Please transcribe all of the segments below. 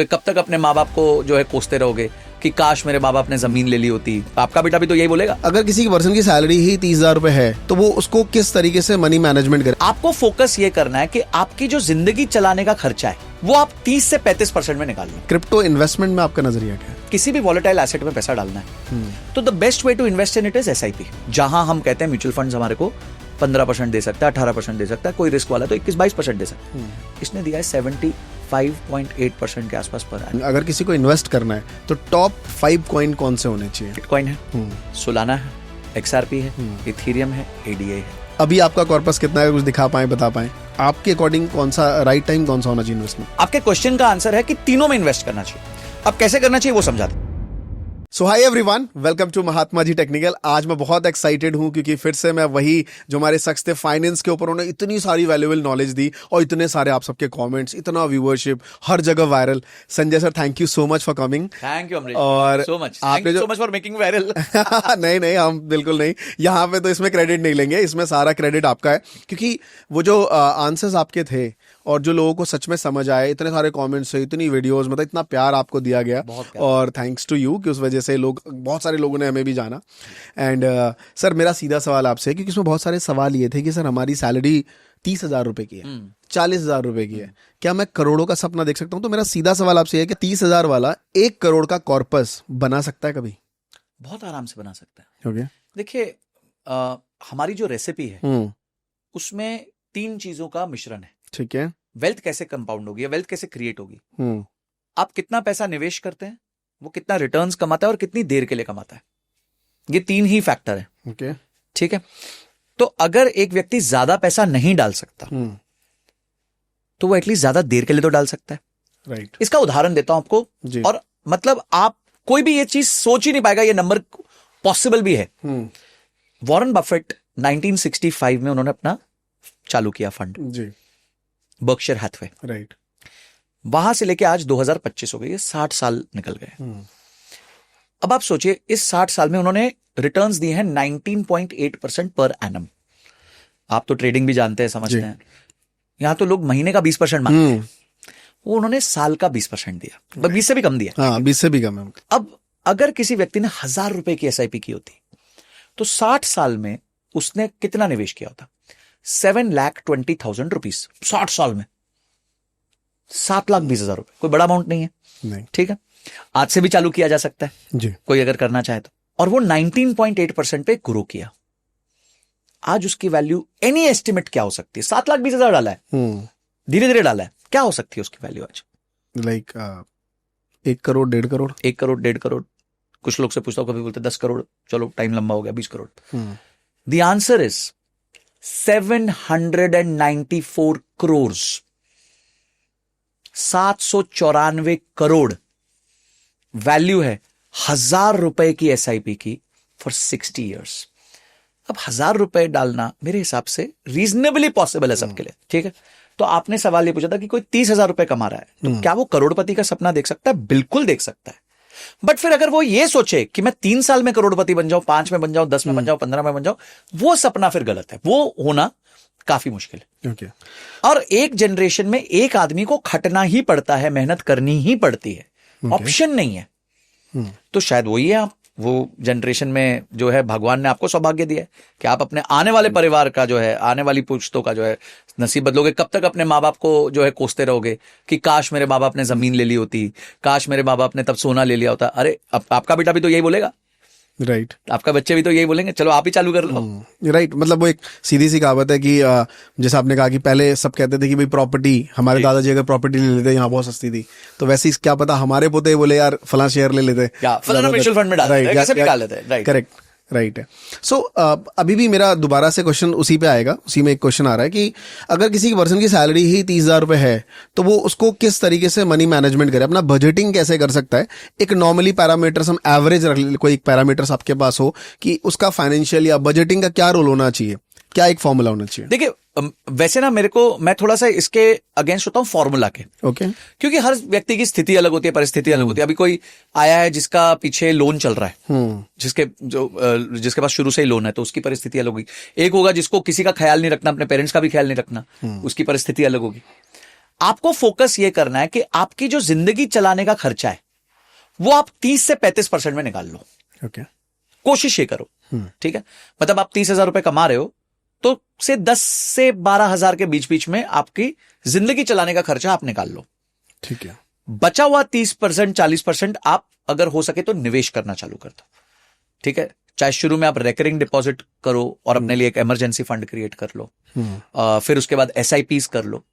कब तक अपने माँ बाप को जो है कोसते रहोगे कि काश मेरे माँ बाप ने जमीन ले ली होती। आपका बेटा भी तो यही बोलेगा। अगर किसी पर्सन की सैलरी ही 30,000 रुपए है तो वो उसको किस तरीके से मनी मैनेजमेंट करे। आपको फोकस ये करना है कि आपकी जो जिंदगी चलाने का खर्चा है वो आप 30 से 35% में निकाल लो। क्रिप्टो इन्वेस्टमेंट में आपका नजरिया क्या है? किसी भी वॉलेटाइल एसेट में पैसा डालना है तो the best way to invest in it is SIP, जहां हम कहते हैं म्यूचुअल फंड्स हमारे को 15% दे सकता है, 18% दे सकता है, कोई रिस्क वाला तो 21-22% दे सकता है। इसने दिया है 75.8% के आसपास पर है। अगर किसी को इन्वेस्ट करना है तो टॉप 5 कॉइन कौन से होने चाहिए? बिटकॉइन है, सोलाना है, XRP है, इथेरियम है, ADA है। अभी आपका कॉर्पस कितना है, कुछ दिखा पाए, बता पाए आपके अकॉर्डिंग कौन सा राइट टाइम कौन सा होना चाहिए इन्वेस्टमेंट? आपके क्वेश्चन का आंसर है कि तीनों में इन्वेस्ट करना चाहिए। अब कैसे करना चाहिए वो समझा दें। So hi everyone, welcome to Mahatma ji technical. आज मैं बहुत एक्साइटेड हूं क्योंकि फिर से मैं वही जो हमारे शख्स थे फाइनेंस के ऊपर, उन्होंने इतनी सारी वैल्यूएबल नॉलेज दी और इतने सारे आप सबके कमेंट्स, इतना व्यूअरशिप, हर जगह viral. Sanjay sir, thank you so much for coming. Thank you Amrish, और सो मच, आपने जो so much for making viral. नहीं, हम बिल्कुल नहीं, यहाँ पे तो इसमें क्रेडिट नहीं लेंगे, इसमें सारा क्रेडिट आपका है क्योंकि वो जो आंसर्स आपके थे और जो लोगों को सच में समझ आए, इतने सारे कमेंट्स से, इतनी वीडियोस, मतलब इतना प्यार आपको दिया गया और थैंक्स टू यू कि उस वजह से लोग, बहुत सारे लोगों ने हमें भी जाना। एंड सर, मेरा सीधा सवाल आपसे है क्योंकि इसमें बहुत सारे सवाल ये थे कि सर हमारी सैलरी 30,000 रुपए की है, 40,000 रुपए की है, क्या मैं करोड़ों का सपना देख सकता हूँ? तो मेरा सीधा सवाल आपसे है कि 30,000 वाला 1 करोड़ का कॉर्पस बना सकता है कभी? बहुत आराम से बना सकता है। ओके, देखिए, हमारी जो रेसिपी है उसमें 3 चीजों का मिश्रण है। ठीक है। वेल्थ कैसे कंपाउंड होगी, वेल्थ कैसे क्रिएट होगी, आप कितना पैसा निवेश करते हैं, वो कितना रिटर्न्स कमाता है और कितनी देर के लिए कमाता है। ये 3 ही फैक्टर है। ओके, ठीक है। तो अगर एक व्यक्ति ज्यादा पैसा नहीं डाल सकता तो वो एटलीस्ट ज्यादा देर के लिए तो डाल सकता है। राइट। इसका उदाहरण देता हूं आपको जी। और मतलब आप कोई भी ये चीज सोच ही नहीं पाएगा, ये नंबर पॉसिबल भी है। वॉरेन बफेट 1965 में उन्होंने अपना चालू किया फंड जी, बर्कशायर हैथवे। राइट। वहां से लेके आज 2025 हो गई है, 60 साल निकल गए। अब आप सोचिए, इस 60 साल में उन्होंने रिटर्न्स दिए हैं 19.8% पर एनम। आप तो ट्रेडिंग भी जानते हैं, समझते हैं। यहां तो लोग महीने का 20% मांगते हैं, वो उन्होंने साल का 20% दिया, 20 से भी कम दिया। हाँ, 20 से भी कम है। अब अगर किसी व्यक्ति ने 1,000 रुपए की SIP की होती तो 60 साल में उसने कितना निवेश किया होता? 7,20,000 रुपीज 60 साल में। 7,20,000 रुपए कोई बड़ा अमाउंट नहीं है। नहीं। ठीक है, आज से भी चालू किया जा सकता है जी, कोई अगर करना चाहे तो। और वो 19.8% पे ग्रो किया। आज उसकी वैल्यू एनी एस्टिमेट क्या हो सकती है? 7,20,000 डाला है, धीरे धीरे डाला है, क्या हो सकती है उसकी वैल्यू आज? लाइक 1 करोड़, 1.5 करोड़। 1 करोड़, 1.5 करोड़। कुछ लोग से पूछता हूं, कभी बोलते 10 करोड़, चलो टाइम लंबा हो गया, 20 crore. The answer is 794 crore, 794 crore value है 1,000 रुपए की SIP की फॉर 60 ईयर्स। अब 1,000 रुपए डालना मेरे हिसाब से रीजनेबली पॉसिबल है सबके लिए। ठीक है। तो आपने सवाल ये पूछा था कि कोई 30,000 रुपए कमा रहा है तो क्या वो करोड़पति का सपना देख सकता है? बिल्कुल देख सकता है। बट फिर अगर वो ये सोचे कि मैं 3 साल में करोड़पति बन जाऊं, 5 में बन जाऊं, 10 में बन जाऊं, 15 में बन जाऊं, वो सपना फिर गलत है, वो होना काफी मुश्किल है। ओके। और एक जनरेशन में एक आदमी को खटना ही पड़ता है, मेहनत करनी ही पड़ती है, ऑप्शन नहीं है। तो शायद वही है, आप वो जनरेशन में जो है भगवान ने आपको सौभाग्य दिया है कि आप अपने आने वाले परिवार का जो है, आने वाली पुश्तों का जो है नसीब बदलोगे। कब तक अपने माँ बाप को जो है कोसते रहोगे कि काश मेरे माँ बाप ने जमीन ले ली होती, काश मेरे माँ बाप ने तब सोना ले लिया होता। अरे आपका बेटा भी तो यही बोलेगा, राइट। आपका बच्चे भी तो यही बोलेंगे, चलो आप ही चालू कर लो। राइट। मतलब वो एक सीधी सी कहावत है कि जैसे आपने कहा कि पहले सब कहते थे कि भाई प्रॉपर्टी, हमारे दादाजी अगर प्रॉपर्टी ले लेते यहाँ बहुत सस्ती थी, तो वैसे ही क्या पता हमारे पोते बोले यार फलां शेयर ले लेते, फलाना म्यूचुअल फंड में डाल देते, कैसे भी डाल लेते हैं। करेक्ट, राइट है। सो अभी भी मेरा दोबारा से क्वेश्चन उसी पे आएगा। उसी में एक क्वेश्चन आ रहा है कि अगर किसी पर्सन की सैलरी ही 30,000 रुपए है तो वो उसको किस तरीके से मनी मैनेजमेंट करे, अपना बजटिंग कैसे कर सकता है? एक नॉर्मली पैरामीटर्स हम एवरेज रख ले, कोई एक पैरामीटर्स आपके पास हो कि उसका फाइनेंशियल या बजटिंग का क्या रोल होना चाहिए, क्या एक फॉर्मूला होना चाहिए? देखिए, वैसे ना मैं थोड़ा सा इसके अगेंस्ट होता हूँ फॉर्मूला के। ओके। क्योंकि हर व्यक्ति की स्थिति अलग होती है, परिस्थिति अलग होती है। अभी कोई आया है जिसका पीछे लोन चल रहा है, जिसके पास शुरू से ही लोन है, तो उसकी परिस्थिति अलग होगी। एक होगा जिसको किसी का ख्याल नहीं रखना, अपने पेरेंट्स का भी ख्याल नहीं रखना, उसकी परिस्थिति अलग होगी। आपको फोकस ये करना है कि आपकी जो जिंदगी चलाने का खर्चा है वो आप 30 से 35% में निकाल लो। ओके, कोशिश ये करो, ठीक है। मतलब आप 30,000 रुपए कमा रहे हो तो से 10 से 12,000 के बीच बीच में आपकी जिंदगी चलाने का खर्चा आप निकाल लो। ठीक है। बचा हुआ 30% 40% आप अगर हो सके तो निवेश करना चालू कर दो, ठीक है। चाहे शुरू में आप रेकरिंग डिपॉजिट करो और अपने लिए एक इमरजेंसी फंड क्रिएट कर लो, फिर उसके बाद SIPs कर लो,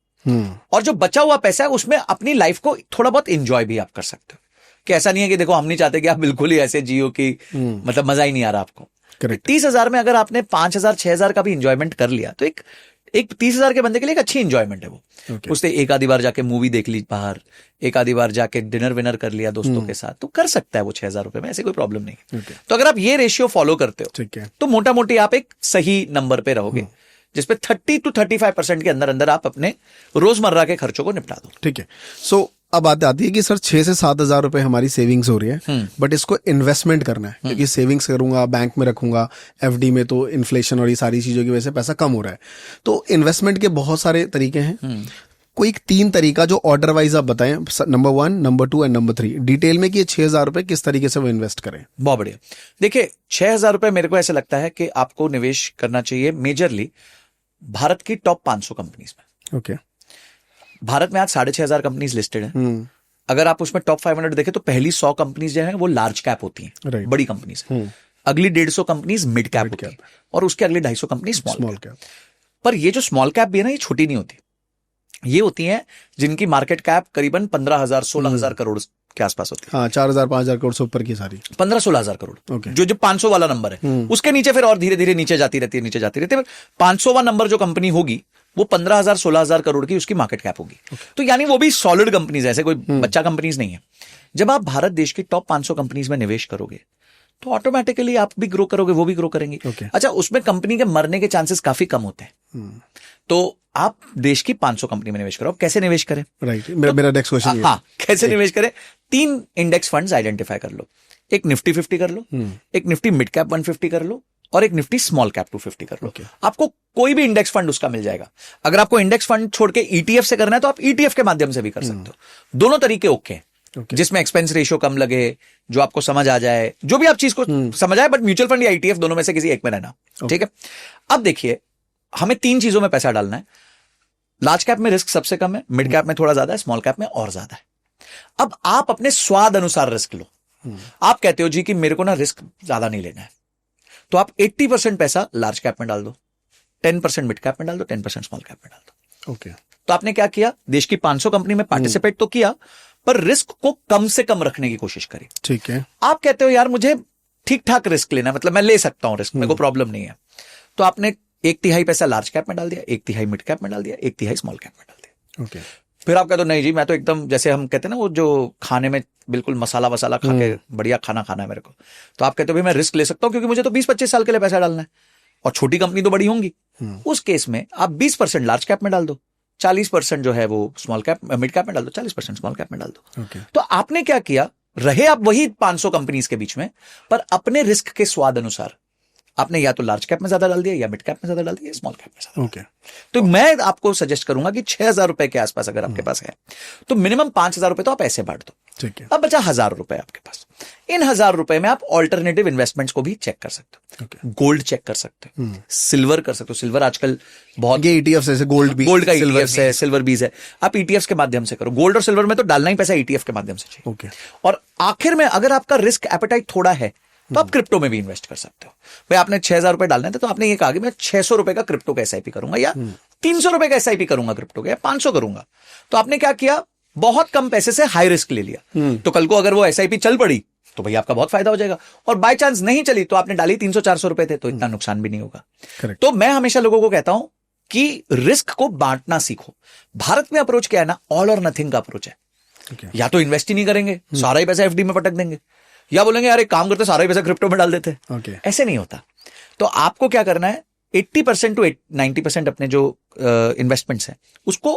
और जो बचा हुआ पैसा है उसमें अपनी लाइफ को थोड़ा बहुत एंजॉय भी आप कर सकते हो। कि ऐसा नहीं है कि देखो हम नहीं चाहते कि आप बिल्कुल ही ऐसे जियो कि मतलब मजा ही नहीं आ रहा आपको। करेक्ट। 30,000 में अगर आपने 5,000 6,000 का भी इंजॉयमेंट कर लिया तो एक 30,000 के बंदे के लिए एक अच्छी इंजॉयमेंट है वो। उससे एक आधी बार जाके मूवी देख ली बाहर, एक आधी बार जाके डिनर विनर कर लिया दोस्तों के साथ, तो कर सकता है वो 6,000 रुपए में, ऐसे कोई प्रॉब्लम नहीं है। तो अगर आप ये रेशियो फॉलो करते हो, ठीक है, तो मोटा मोटी आप एक सही नंबर पे रहोगे जिसपे 30 to 35% के अंदर अंदर आप अपने रोजमर्रा के खर्चों को निपटा दो। ठीक है। सो अब बात आती है कि सर 6 से 7,000 रुपए हमारी सेविंग्स हो रही है, बट इसको इन्वेस्टमेंट करना है, क्योंकि सेविंग्स करूंगा, बैंक में रखूंगा, FD में तो इन्फ्लेशन और ये सारी चीजों की वजह से पैसा कम हो रहा है। तो इन्वेस्टमेंट के बहुत सारे तरीके हैं, कोई 3 तरीका जो ऑर्डर वाइज आप बताएं, number 1, number 2 and number 3, detail में कि ये 6,000 रुपए किस तरीके से वो इन्वेस्ट करें। बहुत बढ़िया। देखिए 6,000 रुपए मेरे को ऐसा लगता है कि आपको निवेश करना चाहिए मेजरली भारत की टॉप 500 कंपनीज में। ओके। भारत में आज 6,500 कंपनीज लिस्टेड हैं। अगर आप उसमें टॉप 500 देखें तो पहली 100 कंपनीज जो है वो लार्ज कैप होती हैं, Right. बड़ी कंपनीज हैं। अगली 150 कंपनीज मिड कैप होती हैं और उसके अगले 250 कंपनी स्मॉल कैप। पर ये जो स्मॉल कैप भी है ना, ये छोटी नहीं होती, ये होती हैं जिनकी मार्केट कैप करीबन 15,000 16,000 करोड़ के आसपास होती है। हाँ, 4,000 5,000 करोड़ से ऊपर की सारी 15-16,000 करोड़। Okay. जो 500 वाला नंबर है उसके नीचे फिर और धीरे धीरे नीचे जाती रहती है, नीचे जाती रहती है। 500वां नंबर जो कंपनी होगी वो 15,000 16,000 करोड़ की उसकी मार्केट कैप होगी। तो यानी वो भी सॉलिड कंपनीज है, ऐसे कोई बच्चा कंपनीज नहीं है। जब आप भारत देश की टॉप 500 कंपनीज में निवेश करोगे तो ऑटोमेटिकली आप भी ग्रो करोगे, वो भी ग्रो करेंगे। अच्छा, उसमें कंपनी के मरने के चांसेस काफी कम होते हैं। तो आप देश की 500 कंपनी में निवेश करो। कैसे निवेश करें? राइट, मेरा नेक्स्ट क्वेश्चन। हाँ, कैसे निवेश करें? 3 इंडेक्स फंड्स आइडेंटिफाई कर लो। एक निफ्टी 50 कर लो, एक निफ्टी मिड कैप 150 कर लो और एक निफ्टी स्मॉल कैप 250 कर लो। आपको कोई भी इंडेक्स फंड उसका मिल जाएगा। अगर आपको इंडेक्स फंड छोड़ के ETF से करना है तो आप ETF के माध्यम से भी कर सकते हो। दोनों तरीके ओके हैं, जिसमें एक्सपेंस रेशियो कम लगे, जो आपको समझ आ जाए, जो भी आप चीज को समझ आए, बट म्यूचुअल फंड या ETF दोनों में से किसी एक में रहना, ठीक है। अब देखिए, हमें 3 चीजों में पैसा डालना है। लार्ज कैप में रिस्क सबसे कम है, मिड कैप में थोड़ा ज्यादा है, स्मॉल कैप में और ज्यादा है। अब आप अपने स्वाद अनुसार रिस्क लो। आप कहते हो जी कि मेरे को ना रिस्क ज्यादा नहीं लेना है, तो आप 80% पैसा लार्ज कैप में डाल दो, 10% मिड कैप में डाल दो, 10% स्मॉल कैप में डाल दो। ओके। तो आपने क्या किया? देश की 500 कंपनी में पार्टिसिपेट तो किया, पर रिस्क को कम से कम रखने की कोशिश करी। ठीक है। आप कहते हो यार मुझे ठीक ठाक रिस्क लेना है, मतलब मैं ले सकता हूं रिस्क, मेरे को प्रॉब्लम नहीं है। तो आपने 1/3 पैसा लार्ज कैप में डाल दिया, 1/3 मिड कैप में डाल दिया, 1/3 स्मॉल कैप में डाल दिया। ओके। फिर आप कहते हो नहीं जी, मैं तो एकदम, जैसे हम कहते हैं ना वो जो खाने में बिल्कुल मसाला वसाला खा के बढ़िया खाना खाना है मेरे को, तो आप कहते हो भाई मैं रिस्क ले सकता हूं क्योंकि मुझे तो 20-25 साल के लिए पैसा डालना है और छोटी कंपनी तो बड़ी होंगी। उस केस में आप 20% लार्ज कैप में डाल दो, 40% जो है वो स्मॉल कैप मिड कैप में डाल दो, 40% स्मॉल कैप में डाल दो। तो आपने क्या किया? रहे आप वही 500 कंपनीज के बीच में, पर अपने रिस्क के स्वाद अनुसार आपने या तो लार्ज कैप में ज्यादा डाल दिया, या मिड कैप में ज्यादा डाल दिया, या स्मॉल कैप में ज्यादा। ओके। तो मैं आपको सजेस्ट करूंगा कि 6,000 रुपए के आसपास अगर आपके पास है तो मिनिमम 5,000 रुपए तो आप ऐसे बांट दो। ठीक है। अब बचा 1,000 रुपए आपके पास। इन 1,000 रुपए में आप ऑल्टरनेटिव इन्वेस्टमेंट्स को भी चेक कर सकते हो। गोल्ड चेक कर सकते हो, सिल्वर कर सकते हो। सिल्वर आजकल बहुत, ये ETF से गोल्ड का ETF है, सिल्वर बीज है, आप ETFs के माध्यम से करो। गोल्ड और सिल्वर में तो डालना ही पैसा ETF के माध्यम से चाहिए। ओके। और आखिर में अगर आपका रिस्क एपेटाइट थोड़ा है तो आप क्रिप्टो में भी इन्वेस्ट कर सकते हो। भाई आपने 6,000 रुपए डालने थे तो आपने ये कहा कि मैं 600 रुपए का क्रिप्टो का SIP करूंगा, या 300 रुपए का SIP करूंगा क्रिप्टो का, या 500 करूंगा। तो आपने क्या किया? बहुत कम पैसे से हाई रिस्क ले लिया। तो कल को अगर वो SIP चल पड़ी तो भाई आपका बहुत फायदा हो जाएगा, और बाय चांस नहीं चली तो आपने डाली 300-400 रुपए थे तो इतना नुकसान भी नहीं होगा। तो मैं हमेशा लोगों को कहता हूं कि रिस्क को बांटना सीखो। भारत में अप्रोच क्या है ना, ऑल और नथिंग का अप्रोच है। या तो इन्वेस्ट ही नहीं करेंगे, सारा ही पैसा FD में पटक देंगे, या बोलेंगे यार एक काम करते सारा ही पैसा क्रिप्टो में डाल देते। ऐसे नहीं होता। तो आपको क्या करना है, 80% to 90% अपने जो इन्वेस्टमेंट्स हैं उसको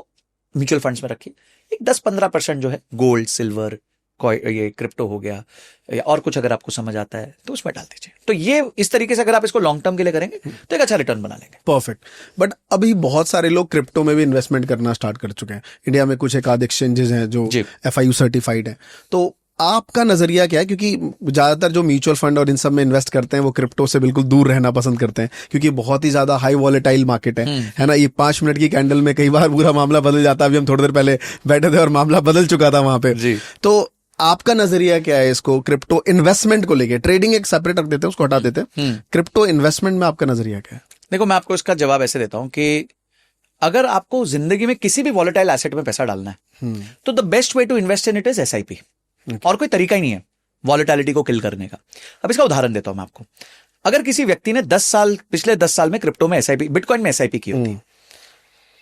म्यूचुअल फंड्स में रखिए। एक 10-15% जो है गोल्ड, सिल्वर, ये क्रिप्टो हो गया या और कुछ अगर आपको समझ आता है तो उसमें डाल दीजिए। तो ये इस तरीके से अगर आप इसको लॉन्ग टर्म के लिए करेंगे तो एक अच्छा रिटर्न बना लेंगे। परफेक्ट। बट अभी बहुत सारे लोग क्रिप्टो में भी इन्वेस्टमेंट करना स्टार्ट कर चुके हैं। इंडिया में कुछ एक आध एक्सचेंजेस हैं जो FIU सर्टिफाइड हैं। तो आपका नजरिया क्या है? क्योंकि ज्यादातर जो म्यूचुअल फंड और इन सब में इन्वेस्ट करते हैं वो क्रिप्टो से बिल्कुल दूर रहना पसंद करते हैं, क्योंकि बहुत ही ज्यादा हाई वॉलेटाइल मार्केट है ना। ये 5 मिनट की कैंडल में कई बार पूरा मामला बदल जाता है। अभी हम थोड़ी देर पहले बैठे थे और मामला बदल चुका था वहां पे। तो आपका नजरिया क्या है इसको क्रिप्टो इन्वेस्टमेंट को लेके? ट्रेडिंग एक सेपरेट रख देते हैं, उसको हटा देते हैं। क्रिप्टो इन्वेस्टमेंट में आपका नजरिया क्या है? देखो, मैं आपको इसका जवाब ऐसे देता हूं कि अगर आपको जिंदगी में किसी भी वॉलेटाइल एसेट में पैसा डालना है तो the best way to invest in it is SIP। और कोई तरीका ही नहीं है वॉलेटिलिटी को किल करने का। अब इसका उदाहरण देता हूं मैं आपको। अगर किसी व्यक्ति ने पिछले 10 साल में क्रिप्टो में SIP, बिटकॉइन में SIP की होती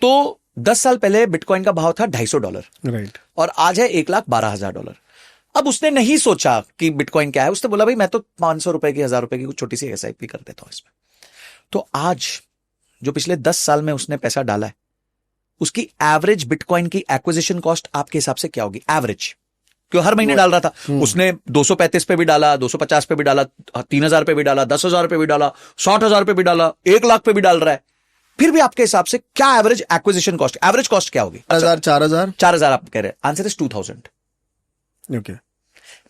तो 10 साल पहले बिटकॉइन का भाव था $250, राइट, और आज है $1,12,000। अब उसने नहीं सोचा कि बिटकॉइन क्या है, उसने बोला भाई मैं तो 500 रुपए की, 1000 रुपए की कुछ छोटी सी SIP कर देता हूं इसमें। तो आज जो पिछले 10 साल में उसने पैसा डाला है, उसकी एवरेज बिटकॉइन की एक्विजिशन कॉस्ट आपके हिसाब से क्या होगी? एवरेज, क्यों हर महीने डाल रहा था उसने, 235 पे भी डाला, 250 पे भी डाला, 3000 पे भी डाला, 10,000 पे भी डाला, 60,000 पे भी डाला, 1 लाख पे भी डाल रहा है, फिर भी आपके हिसाब से क्या average acquisition cost, average cost क्या होगी? 4,000 आप कह रहे हैं। Answer is 2000। ओके।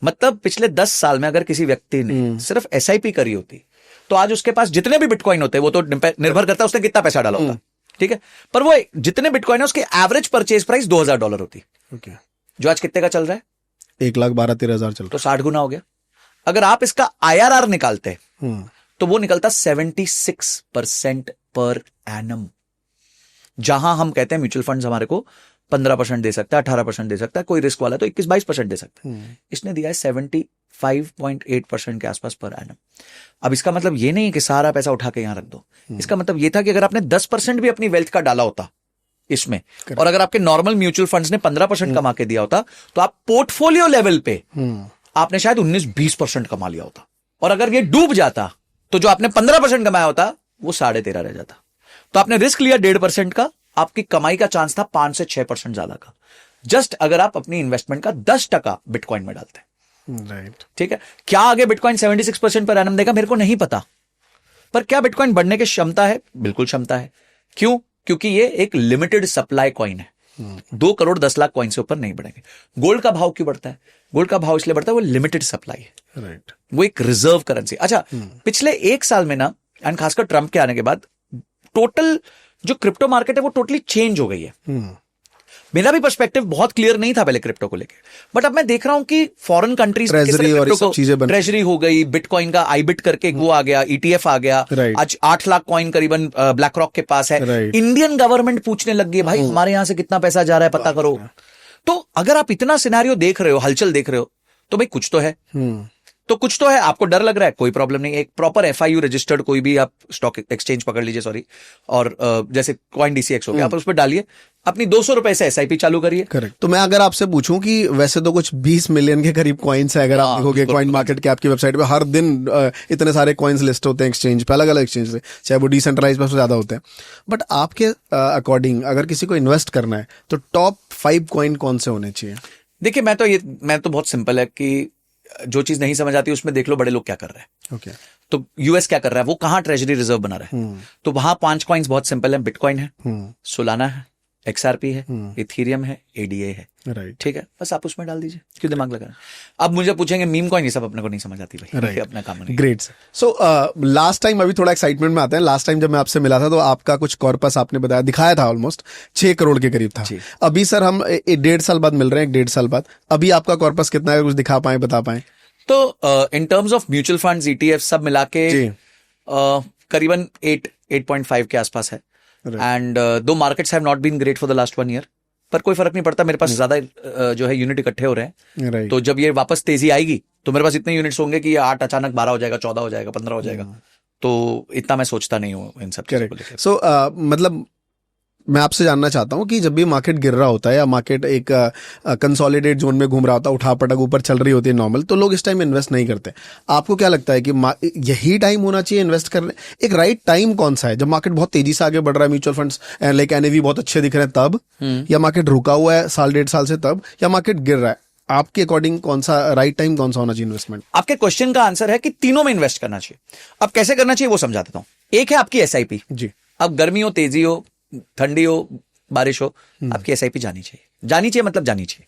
मतलब पिछले 10 साल में अगर किसी व्यक्ति ने सिर्फ SIP करी होती तो आज उसके पास जितने भी बिटकॉइन होते, वो तो निर्भर करता है उसने कितना पैसा डाला होता, ठीक है, पर वो जितने बिटकॉइन है उसके एवरेज परचेज प्राइस $2,000 होती, ओके, जो आज कितने का चल रहा है? 1,12,13,000 चल रहा है। तो 60 गुना हो गया। अगर आप इसका IRR निकालते तो वो निकलता 76% पर एनम। जहां हम कहते हैं म्यूचुअल फंड्स हमारे को 15% दे सकता है, 18% दे सकता है, कोई रिस्क वाला तो 21-22% दे सकता है, इसने दिया है 75.8% के आसपास पर एनम। अब इसका मतलब ये नहीं कि सारा पैसा उठा के यहां रख दो। इसका मतलब ये था कि अगर आपने 10% भी अपनी वेल्थ का डाला होता इसमें, और अगर आपके नॉर्मल म्यूचुअल फंड्स ने 15% कमा के दिया होता, तो आप पोर्टफोलियो लेवल पे आपने शायद 19-20% कमा लिया होता। और अगर ये डूब जाता तो जो आपने 15% कमाया होता वो 13.5 रह जाता। तो आपने रिस्क लिया 1.5% का, आपकी कमाई का चांस था 5 से 6% ज्यादा का, जस्ट अगर आप अपनी इन्वेस्टमेंट का 10% बिटकॉइन में डालते हैं। राइट, ठीक है। क्या आगे बिटकॉइन 76% पर एनम देगा? मेरे को नहीं पता। पर क्या बिटकॉइन बढ़ने की क्षमता है? बिल्कुल क्षमता है। क्यों? क्योंकि ये एक लिमिटेड सप्लाई कॉइन है। 2 करोड़ 10 लाख कॉइन से ऊपर नहीं बढ़ेंगे। गोल्ड का भाव क्यों बढ़ता है? गोल्ड का भाव इसलिए बढ़ता है वो लिमिटेड सप्लाई है, राइट, वो एक रिजर्व करेंसी। अच्छा, पिछले 1 साल में ना, एंड खासकर ट्रंप के आने के बाद, टोटल जो क्रिप्टो मार्केट है वो टोटली चेंज हो गई है। मेरा भी पर्सपेक्टिव बहुत क्लियर नहीं था पहले क्रिप्टो को लेके, बट अब मैं देख रहा हूं कि फॉरेन कंट्रीज ट्रेजरी हो गई, बिटकॉइन का आईबिट करके वो आ गया, ETF आ गया, आज 8 लाख कॉइन करीबन ब्लैक रॉक के पास है। इंडियन गवर्नमेंट पूछने लग गई भाई हमारे यहां से कितना पैसा जा रहा है पता करो। तो अगर आप इतना सिनेरियो देख रहे हो, हलचल देख रहे हो, तो भाई कुछ तो है। तो कुछ तो है। आपको डर लग रहा है, कोई प्रॉब्लम नहीं। एक प्रॉपर FIU रजिस्टर्ड कोई भी आप स्टॉक एक्सचेंज पकड़ लीजिए, सॉरी, और जैसे कॉइन DCX हो गया, आप उस पर डालिए, अपनी 200 रुपए से SIP चालू करिए। करेक्ट। तो मैं अगर आपसे पूछूं कि वैसे तो कुछ 20 मिलियन के करीब कॉइन्स है, अगर आप देखोगे कॉइन मार्केट के आपकी वेबसाइट पे हर दिन इतने सारे कॉइन्स लिस्ट होते हैं एक्सचेंज पे, अलग अलग एक्सचेंज से, चाहे वो डिसेंट्रलाइज पे ज्यादा होते हैं। बट आपके अकॉर्डिंग अगर किसी को इन्वेस्ट करना है तो टॉप 5 कॉइन कौन से होने चाहिए? देखिए, मैं तो बहुत सिंपल है कि जो चीज नहीं समझ आती उसमें देख लो बड़े लोग क्या कर रहे हैं। ओके। तो US क्या कर रहा है, वो कहां ट्रेजरी रिजर्व बना रहा है। तो वहां 5 कॉइन्स बहुत सिंपल है। बिटकॉइन है, सोलाना है, XRP है, इथीरियम है, ADA है, राइट, ठीक है। बस आप उसमें डाल दीजिए, क्यों दिमाग लगा। अब मुझे पूछेंगे मीम कॉइन, ये सब अपने को नहीं समझ आती भाई, राइट, अपना काम नहीं। ग्रेट। सो लास्ट टाइम, अभी थोड़ा एक्साइटमेंट में आते हैं, लास्ट टाइम जब मैं आपसे मिला था तो आपका कुछ कॉर्पस आपने बताया, दिखाया था ऑलमोस्ट 6 करोड़ के करीब था। अभी सर हम 1.5 साल बाद मिल रहे हैं, 1.5 साल बाद, अभी आपका कॉर्पस कितना है, कुछ दिखा पाए, बता पाए? तो in terms of mutual funds, ETF सब मिला के करीबन 8.5 के आसपास है। And the markets have not been great for the last 1 year, पर कोई फर्क नहीं पड़ता, मेरे पास ज्यादा जो है यूनिट इकट्ठे हो रहे हैं। तो जब ये वापस तेजी आएगी तो मेरे पास इतने यूनिट्स होंगे कि ये 8 अचानक 12 हो जाएगा, 14 हो जाएगा, 15 हो जाएगा। तो इतना मैं सोचता नहीं हूँ इन सब चीजों को लेकर। सो मतलब मैं आपसे जानना चाहता हूं कि जब भी मार्केट गिर रहा होता है या मार्केट एक कंसोलिडेट जोन में घूम रहा होता है, उठा पटक ऊपर चल रही होती है नॉर्मल, तो लोग इस टाइम इन्वेस्ट नहीं करते। आपको क्या लगता है कि यही टाइम होना चाहिए इन्वेस्ट करने? एक राइट टाइम कौन सा है? जब मार्केट बहुत तेजी से आगे बढ़ रहा है, म्यूचुअल फंड्स लाइक NAV बहुत अच्छे दिख रहे हैं तब, या मार्केट रुका हुआ है 1.5 साल से तब, या मार्केट गिर रहा है? आपके अकॉर्डिंग कौन सा राइट टाइम कौन सा होना चाहिए इन्वेस्टमेंट? आपके क्वेश्चन का आंसर है कि तीनों में इन्वेस्ट करना चाहिए। अब कैसे करना चाहिए वो समझा देता हूं। एक है आपकी एसआईपी। जी। अब गर्मी हो, तेजी हो, ठंडी हो, बारिश हो, आपकी एसआईपी जानी चाहिए। जानी चाहिए मतलब जानी चाहिए।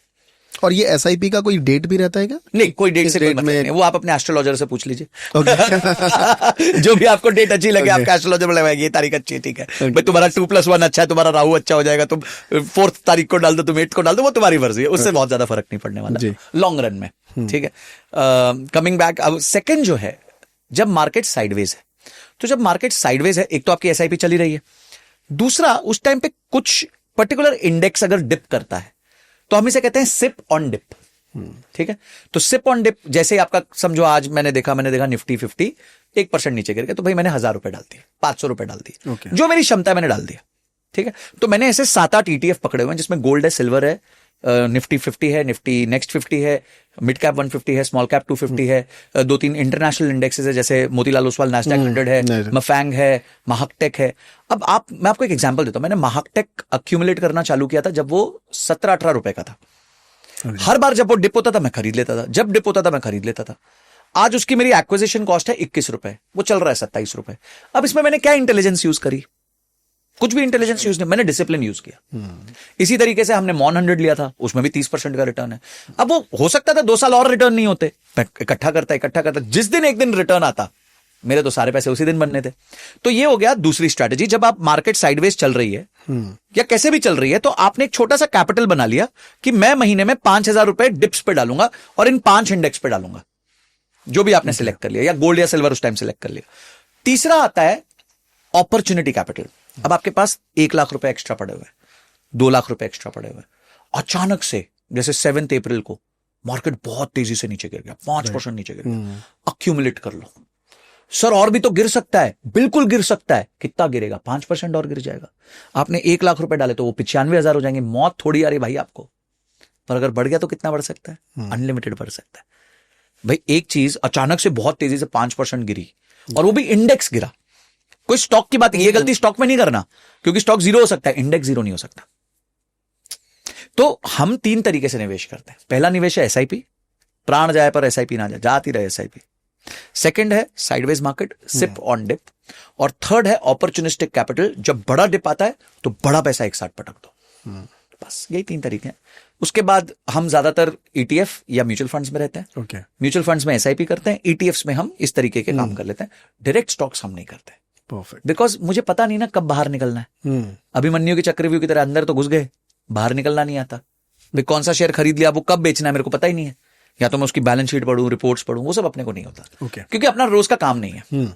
और ये एसआईपी का कोई डेट भी रहता है क्या? नहीं, कोई डेट इस से कोई डेट मतलब में- नहीं, वो आप अपने एस्ट्रोलॉजर से पूछ लीजिए। Okay. जो भी आपको डेट अच्छी लगे, Okay. आपका एस्ट्रोलॉजर बोलेगा ये तारीख अच्छी है, ठीक है Okay. भाई, तुम्हारा 2+1 अच्छा है, तुम्हारा राहु अच्छा हो जाएगा, तुम 4th तारीख को डाल दो, तुम 8th को डाल दो, वो तुम्हारी मर्जी है, उससे बहुत ज्यादा फर्क नहीं पड़ने वाला जी। लॉन्ग रन में, ठीक है। कमिंग बैक, अब सेकंड जो है, जब मार्केट साइडवेज है, तो जब मार्केट साइडवेज है, एक तो आपकी एसआईपी चली रही है, दूसरा उस टाइम पे कुछ पर्टिकुलर इंडेक्स अगर डिप करता है तो हम इसे कहते हैं सिप ऑन डिप, ठीक है। तो सिप ऑन डिप, जैसे आपका समझो आज मैंने देखा निफ्टी 50 1% नीचे गिर गया, तो भाई मैंने 1000 रुपए डाल दिए, 500 रुपए डाल दिए, Okay. जो मेरी क्षमता है मैंने डाल दिया, ठीक है। तो मैंने ऐसे 7-8 ETF पकड़े हुए हैं, जिसमें गोल्ड है, सिल्वर है, निफ्टी 50 है, निफ्टी नेक्स्ट 50 है, मिड कैप 150 है, स्मॉल कैप 250 है, 2-3 इंटरनेशनल इंडेक्सेस है, जैसे मोतीलाल ओसवाल नैस्डैक 100 है, नहीं। मफैंग है, महाकटेक है। अब मैं आपको एक एग्जांपल देता हूं। मैंने महाकटेक अक्यूमुलेट करना चालू किया था जब वो 17-18 रुपए का था। हर बार जब वो डिप होता था मैं खरीद लेता था, जब डिप होता था मैं खरीद लेता था। आज उसकी मेरी एक्विजिशन कॉस्ट है 21 रुपए, वो चल रहा है 27 रुपए। अब इसमें मैंने क्या इंटेलिजेंस यूज करी? कुछ भी इंटेलिजेंस यूज नहीं, मैंने डिसिप्लिन यूज किया। इसी तरीके से हमने मॉन 100 लिया था, उसमें भी 30% का रिटर्न है। अब वो हो सकता था 2 साल और रिटर्न नहीं होते, मैं इकट्ठा करता, जिस दिन एक दिन रिटर्न आता, मेरे तो सारे पैसे उसी दिन बनने थे। तो ये हो गया दूसरी स्ट्रैटेजी। जब आप मार्केट साइडवेज चल रही है या कैसे भी चल रही है, तो आपने एक छोटा सा कैपिटल बना लिया कि मैं महीने में 5000 रुपए डिप्स पे डालूंगा और इन 5 इंडेक्स पे डालूंगा, जो भी आपने सिलेक्ट कर लिया, या गोल्ड या सिल्वर उस टाइम सिलेक्ट कर लिया। तीसरा आता है अपॉर्चुनिटी कैपिटल। अब आपके पास 1 लाख रुपए एक्स्ट्रा पड़े हुए, 2 लाख रुपए एक्स्ट्रा पड़े हुए, अचानक से जैसे 7 अप्रैल को मार्केट बहुत तेजी से नीचे गिर गया, 5% नीचे गिर गया, अक्यूमुलेट कर लो। सर और भी तो गिर सकता है, बिल्कुल गिर सकता है। कितना गिरेगा? 5% और गिर जाएगा। आपने 1 लाख रुपए डाले तो वो 95,000 हो जाएंगे। मौत थोड़ी आ रही भाई आपको, पर अगर बढ़ गया तो कितना बढ़ सकता है? अनलिमिटेड बढ़ सकता है भाई। एक चीज अचानक से बहुत तेजी से 5% गिरी, और वो भी इंडेक्स गिरा। कोई स्टॉक की बात, ये गलती स्टॉक में नहीं करना, क्योंकि स्टॉक जीरो हो सकता है, इंडेक्स जीरो नहीं हो सकता। तो हम 3 तरीके से निवेश करते हैं। पहला निवेश है एसआईपी, प्राण जाए पर एसआईपी ना जाए, जाती रहे एसआईपी। सेकंड है sideways market, SIP on dip. और थर्ड है अपॉर्चुनिस्टिक कैपिटल, जब बड़ा डिप आता है तो बड़ा पैसा एक साथ पटक दो। बस यही 3 तरीके हैं। उसके बाद हम ज्यादातर ईटीएफ या म्यूचुअल फंड्स में रहते हैं। ओके। म्यूचुअल फंड्स में एसआईपी करते हैं, ईटीएफ्स में हम इस तरीके के काम कर लेते हैं। डायरेक्ट स्टॉक्स हम नहीं करते, परफेक्ट। बिकॉज मुझे पता नहीं ना कब बाहर निकलना है। अभिमन्यु के चक्रव्यूह की तरह अंदर तो घुस गए, बाहर निकलना नहीं आता। भाई कौन सा शेयर खरीद लिया, वो कब बेचना है मेरे को पता ही नहीं है। या तो मैं उसकी बैलेंस शीट पढ़ूं, रिपोर्ट्स पढ़ूं, वो सब अपने को नहीं होता। ओके। क्योंकि अपना रोज का काम नहीं है।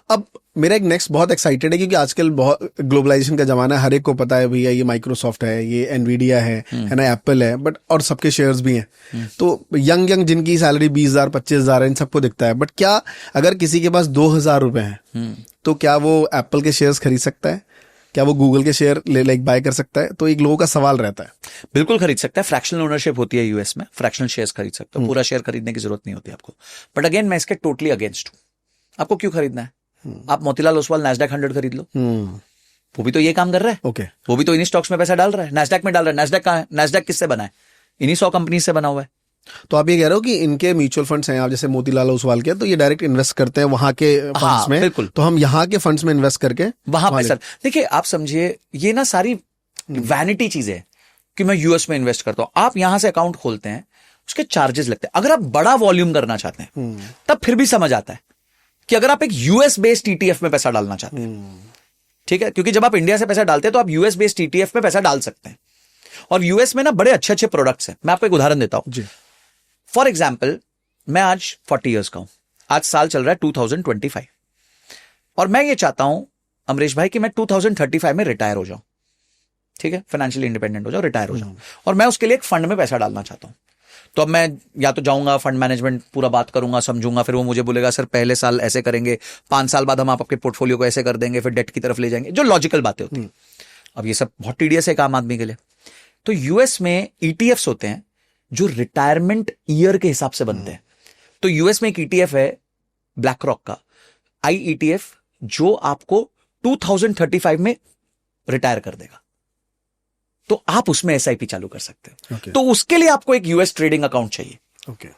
अब मेरा एक नेक्स्ट बहुत एक्साइटेड है, क्योंकि आजकल बहुत ग्लोबलाइजेशन का जमाना है, हर एक को पता है भैया ये माइक्रोसॉफ्ट है, ये एनवीडिया है ना, एप्पल है, बट और सबके शेयर्स भी हैं। तो यंग जिनकी सैलरी 20,000 25,000 है, इन सबको दिखता है। बट क्या अगर किसी के पास 2,000 रुपए हैं तो क्या वो एप्पल के शेयर्स खरीद सकता है? क्या वो गूगल के शेयर लाइक बाय कर सकता है? तो एक लोगों का सवाल रहता है। बिल्कुल खरीद सकता है। फ्रैक्शनल ओनरशिप होती है यूएस में, फ्रैक्शनल शेयर्स खरीद सकते हो। पूरा शेयर खरीदने की जरूरत नहीं होती आपको। बट अगेन मैं इसके टोटली अगेंस्ट हूं। आपको क्यों खरीदना है? आप मोतीलाल ओसवाल नैस्डैक 100 खरीद लो, वो भी तो ये काम कर रहा है। ओके। वो भी तो इन्हीं स्टॉक्स में पैसा डाल रहा है, नैस्डैक में डाल रहा है। नैस्डैक कहां है? नैस्डैक किससे बना है? इन्हीं 100 कंपनी से बना हुआ है। तो आप ये कह रहे हो कि इनके म्यूचुअल फंड्स हैं, आप जैसे मोतीलाल ओसवाल के, तो ये डायरेक्ट इन्वेस्ट करते हैं वहां के फंड्स में। बिल्कुल। तो हम यहाँ के फंड्स में इन्वेस्ट करके वहां पैसा, देखिए आप समझिए, ये ना सारी वैनिटी चीजें हैं कि मैं यूएस में इन्वेस्ट करता हूं। आप यहां से अकाउंट खोलते हैं, उसके चार्जेस लगते हैं। अगर आप बड़ा वॉल्यूम करना चाहते हैं तब फिर भी समझ आता है कि अगर आप एक यूएस बेस्ड ईटीएफ में पैसा डालना चाहते हैं, ठीक है, क्योंकि जब आप इंडिया से पैसा डालते हैं तो आप यूएस बेस्ड ईटीएफ में पैसा डाल सकते हैं। और यूएस में ना बड़े अच्छे अच्छे प्रोडक्ट्स हैं। मैं आपको एक उदाहरण देता हूं। फॉर एग्जाम्पल, मैं आज 40 ईयर्स का हूं, आज साल चल रहा है 2025, और मैं ये चाहता हूं अमरीश भाई कि मैं 2035 में रिटायर हो जाऊं, ठीक है, फाइनेंशियली इंडिपेंडेंट हो जाऊं, रिटायर हो जाऊं, और मैं उसके लिए एक फंड में पैसा डालना चाहता हूं। तो अब मैं या तो जाऊंगा फंड मैनेजमेंट, पूरा बात करूंगा, समझूंगा, फिर वो मुझे बोलेगा सर पहले साल ऐसे करेंगे, 5 साल बाद हम आपके पोर्टफोलियो को ऐसे कर देंगे, फिर डेट की तरफ ले जाएंगे, जो लॉजिकल बातें होती हैं। अब ये सब बहुत टीडियस है काम आदमी के लिए। तो यूएस में ईटीएफ्स होते हैं जो रिटायरमेंट ईयर के हिसाब से बनते हैं। तो यूएस में एक ईटीएफ है ब्लैक रॉक का IETF, जो आपको 2035 में रिटायर कर देगा। तो आप उसमें एसआईपी चालू कर सकते हो। Okay. तो उसके लिए आपको एक यूएस ट्रेडिंग अकाउंट चाहिए। ओके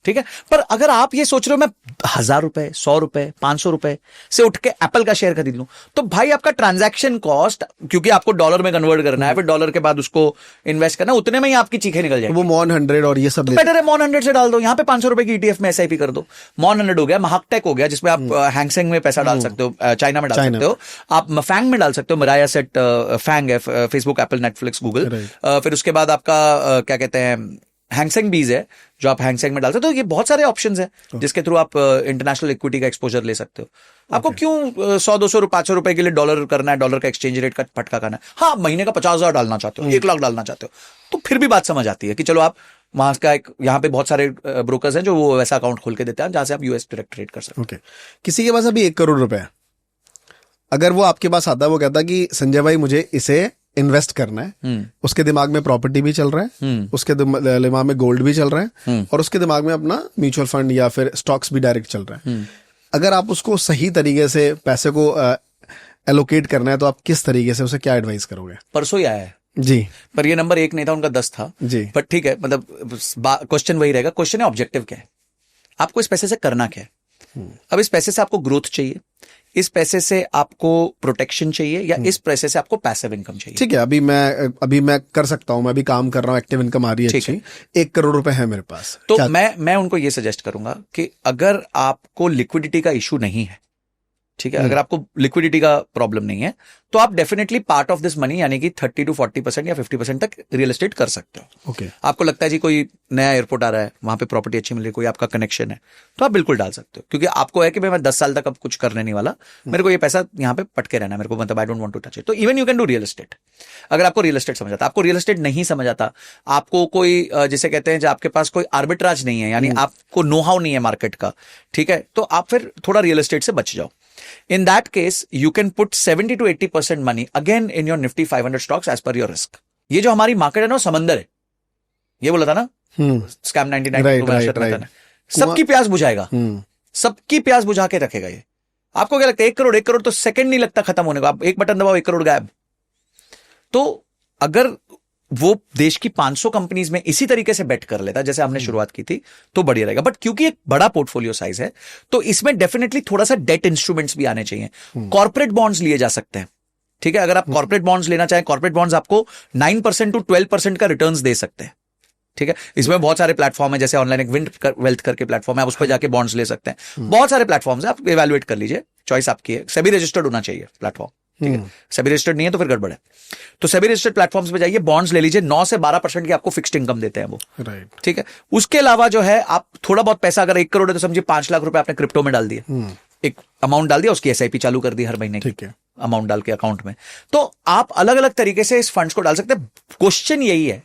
ठीक है, पर अगर आप ये सोच रहे हो मैं 1000 रुपए, 100 रुपए, 500 रुपए से उठ के एप्पल का शेयर खरीद लूं, तो भाई आपका ट्रांजैक्शन कॉस्ट, क्योंकि आपको डॉलर में कन्वर्ट करना है, फिर डॉलर के बाद उसको इन्वेस्ट करना, उतने में ही आपकी चीखें निकल जाएगी। वो मॉन 100 और ये सब बेटर है मॉन 100 से डाल दो, यहां पे 500 रुपए की ईटीएफ में एसआईपी कर दो। मॉन 100 हो गया, महाकटेक हो गया जिसमें आप हैंगसेंग में पैसा डाल सकते हो, चाइना में डाल सकते हो, आप फैंग में डाल सकते हो, मराया सेट फैंग है, फेसबुक, एप्पल, नेटफ्लिक्स, गूगल। फिर उसके बाद आपका क्या कहते हैं, हैंगसेंग बीज है जो आप हैंगसेंग में डाल सकते हो। ये बहुत सारे ऑप्शंस हैं जिसके थ्रू आप इंटरनेशनल इक्विटी का एक्सपोजर ले सकते हो। आपको क्यों 100, 200, 500 रुपए के लिए डॉलर करना है, डॉलर का एक्सचेंज रेट का फटका खाना है। हाँ, महीने का 50,000 डालना चाहते हो, 1 लाख डालना चाहते हो, तो फिर भी बात समझ आती है कि चलो आप वहां का एक, यहाँ पे बहुत सारे ब्रोकर्स हैं जो वो वैसा अकाउंट खोल के देते हैं जहां से आप यूएस डायरेक्ट ट्रेड कर सकते हो। ओके, किसी के पास अभी 1 करोड़ रुपए है, अगर वो आपके पास आता है, वो कहता है कि संजय भाई मुझे इसे इन्वेस्ट करना है, उसके दिमाग में प्रॉपर्टी भी चल रहा है, उसके दिमाग में गोल्ड भी चल रहा है, और उसके दिमाग में अपना म्यूचुअल फंड या फिर स्टॉक्स भी डायरेक्ट चल रहा है। अगर आप उसको सही तरीके से पैसे को एलोकेट करना है, तो आप किस तरीके से उसे क्या एडवाइस करोगे? परसों ही आया है जी, पर ये नंबर 1 नहीं था, उनका 10 था जी, पर ठीक है, मतलब क्वेश्चन वही रहेगा। क्वेश्चन है ऑब्जेक्टिव क्या है, आपको इस पैसे से करना क्या है। अब इस पैसे से आपको ग्रोथ चाहिए, इस पैसे से आपको प्रोटेक्शन चाहिए, या इस पैसे से आपको पैसिव इनकम चाहिए। ठीक है, अभी मैं कर सकता हूं, मैं अभी काम कर रहा हूं, एक्टिव इनकम आ रही है अच्छी, 1 करोड़ रुपए है मेरे पास, तो मैं उनको ये सजेस्ट करूंगा कि अगर आपको लिक्विडिटी का इशू नहीं है, ठीक है, अगर आपको लिक्विडिटी का प्रॉब्लम नहीं है, तो आप definitely part of this money यानी कि 30 to 40% या 50% तक रियल एस्टेट कर सकते हो। ओके, आपको लगता है जी कोई नया एयरपोर्ट आ रहा है, वहां पे प्रॉपर्टी अच्छी मिल रही है, कोई आपका कनेक्शन है, तो आप बिल्कुल डाल सकते हो, क्योंकि आपको है कि मैं 10 साल तक अब कुछ करने नहीं वाला, मेरे को ये पैसा यहाँ पे पटके रहना है, मेरे को मतलब I don't want to touch it. तो even you can do real estate. अगर आपको रियल एस्टेट समझ आता, आपको रियल एस्टेट नहीं समझ आता, आपको कोई जिसे कहते हैं, जो आपके पास कोई आर्बिट्राज नहीं है, यानी आपको नो हाउ नहीं है मार्केट का, ठीक है, तो आप फिर थोड़ा रियल एस्टेट से बच जाओ। In that case, you can put 70 to 80% money again in your Nifty 500 stocks as per your risk. ये जो हमारी मार्केट है ना, समंदर है, ये बोला था ना स्कैम 99 सबकी प्यास बुझाएगा, सबकी प्यास बुझा के रखेगा ये। आपको क्या लगता है 1 करोड़ तो सेकंड नहीं लगता खत्म होने को, आप एक बटन दबाओ 1 करोड़ गायब। तो अगर वो देश की 500 कंपनीज में इसी तरीके से बेट कर लेता जैसे हमने शुरुआत की थी, तो बढ़िया रहेगा। बट क्योंकि एक बड़ा पोर्टफोलियो साइज है, तो इसमें डेफिनेटली थोड़ा सा डेट इंस्ट्रूमेंट्स भी आने चाहिए। कॉर्पोरेट बॉन्ड्स लिए जा सकते हैं, ठीक है, अगर आप कॉर्पोरेट बॉन्ड्स लेना चाहें, कॉर्पोरेट बॉन्ड्स आपको 9% to 12% का रिटर्न्स दे सकते हैं, ठीक है। इसमें बहुत सारे प्लेटफॉर्म है, जैसे ऑनलाइन एक विंड वेल्थ करके प्लेटफॉर्म है, आप उस पर जाके बॉन्ड्स ले सकते हैं। बहुत सारे प्लेटफॉर्म्स है, आप इवैल्यूएट कर लीजिए, चॉइस आपकी है। सेबी रजिस्टर्ड होना चाहिए प्लेटफॉर्म, ठीक है, सेबी रजिस्टर्ड नहीं है तो फिर गड़बड़ है। तो सेबी रजिस्टर्ड प्लेटफॉर्म्स पे जाइए, बॉन्ड्स ले लीजिए, 9 से 12% की आपको फिक्स्ड इनकम देते हैं वो, राइट, ठीक है। उसके अलावा जो है, आप थोड़ा बहुत पैसा, अगर 1 करोड़ है तो समझिए 5 लाख रुपए आपने क्रिप्टो में डाल दिया, एक अमाउंट डाल दिया, उसकी एसआईपी चालू कर दी हर महीने की, ठीक है, अमाउंट डाल के अकाउंट में। तो आप अलग अलग तरीके से इस फंड्स को डाल सकते हैं। क्वेश्चन यही है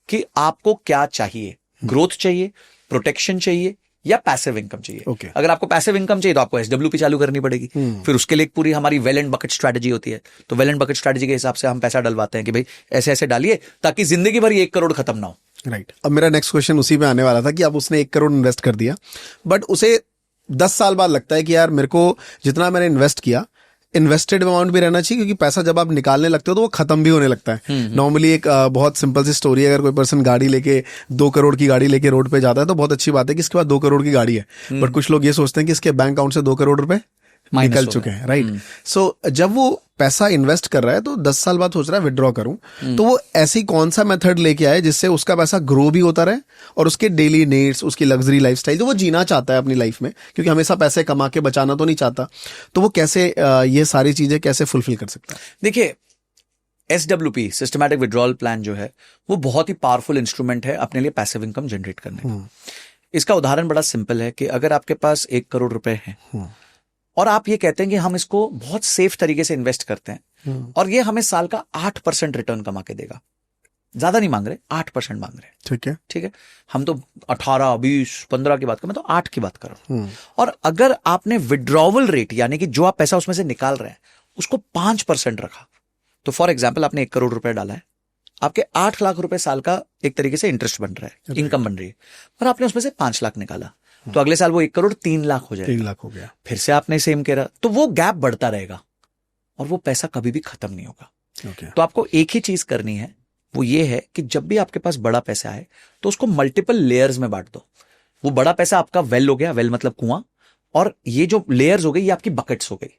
कि आपको क्या चाहिए, ग्रोथ चाहिए, प्रोटेक्शन चाहिए, या पैसिव इनकम चाहिए। Okay. अगर आपको पैसिव इनकम चाहिए तो आपको एसडब्ल्यूपी चालू करनी पड़ेगी, फिर उसके लिए एक पूरी हमारी वेल एंड बकेट स्ट्रैटेजी होती है। तो वेल एंड बकेट स्ट्रैटेजी के हिसाब से हम पैसा डलवाते हैं कि भाई ऐसे ऐसे डालिए ताकि जिंदगी भर 1 करोड़ खत्म ना हो। राइट। अब मेरा नेक्स्ट क्वेश्चन उसी पे आने वाला था कि अब उसने 1 करोड़ इन्वेस्ट कर दिया, बट उसे 10 साल बाद लगता है कि यार मेरे को जितना मैंने इन्वेस्ट किया, इन्वेस्टेड अमाउंट भी रहना चाहिए, क्योंकि पैसा जब आप निकालने लगते हो तो वो खत्म भी होने लगता है। नॉर्मली एक बहुत सिंपल सी स्टोरी है, अगर कोई पर्सन गाड़ी लेके 2 करोड़ की गाड़ी लेके रोड पे जाता है तो बहुत अच्छी बात है कि इसके पास 2 करोड़ की गाड़ी है, बट कुछ लोग ये सोचते हैं कि इसके बैंक अकाउंट से 2 करोड़ रुपए निकल चुके हैं, राइट। सो जब वो पैसा इन्वेस्ट कर रहा है तो 10 साल बाद सोच रहा है विड्रॉ करूं, तो वो ऐसी कौन सा मेथड लेके आए जिससे उसका पैसा ग्रो भी होता रहे और उसके डेली नीड्स, उसकी लग्जरी लाइफस्टाइल जो वो जीना चाहता है अपनी लाइफ में, क्योंकि हमेशा पैसे कमा के बचाना तो नहीं चाहता, तो वो कैसे ये सारी चीजें कैसे फुलफिल कर सकता है? देखिए, एसडब्ल्यूपी सिस्टमैटिक विड्रॉल प्लान जो है वो बहुत ही पावरफुल इंस्ट्रूमेंट है अपने लिए पैसिव इनकम जनरेट करने का। इसका उदाहरण बड़ा सिंपल है कि अगर आपके पास 1 करोड़ रुपए हैं और आप ये कहते हैं कि हम इसको बहुत सेफ तरीके से इन्वेस्ट करते हैं और ये हमें साल का 8% रिटर्न कमा के देगा, ज्यादा नहीं मांग रहे, 8% मांग रहे हैं, ठीक है, ठीक है। हम तो 18, 20, 15 की बात करें, मैं तो 8 की बात कर रहा हूं। और अगर आपने विड्रॉवल रेट यानी कि जो आप पैसा उसमें से निकाल रहे हैं उसको 5% रखा, तो फॉर एग्जाम्पल आपने 1 करोड़ रुपए डाला है, आपके 8 लाख रुपए साल का एक तरीके से इंटरेस्ट बन रहा है, इनकम बन रही है, पर आपने उसमें से 5 लाख निकाला, तो अगले साल वो 1 करोड़ 3 लाख हो जाएगा, 3 लाख हो गया, फिर से आपने सेम करा, तो वो गैप बढ़ता रहेगा और वो पैसा कभी भी खत्म नहीं होगा। okay. तो आपको एक ही चीज करनी है वो ये है कि जब भी आपके पास बड़ा पैसा आए तो उसको मल्टीपल लेयर्स में बांट दो। वो बड़ा पैसा आपका वेल हो गया, वेल मतलब कुआं, और ये जो लेयर्स हो गई ये आपकी बकेट्स हो गई।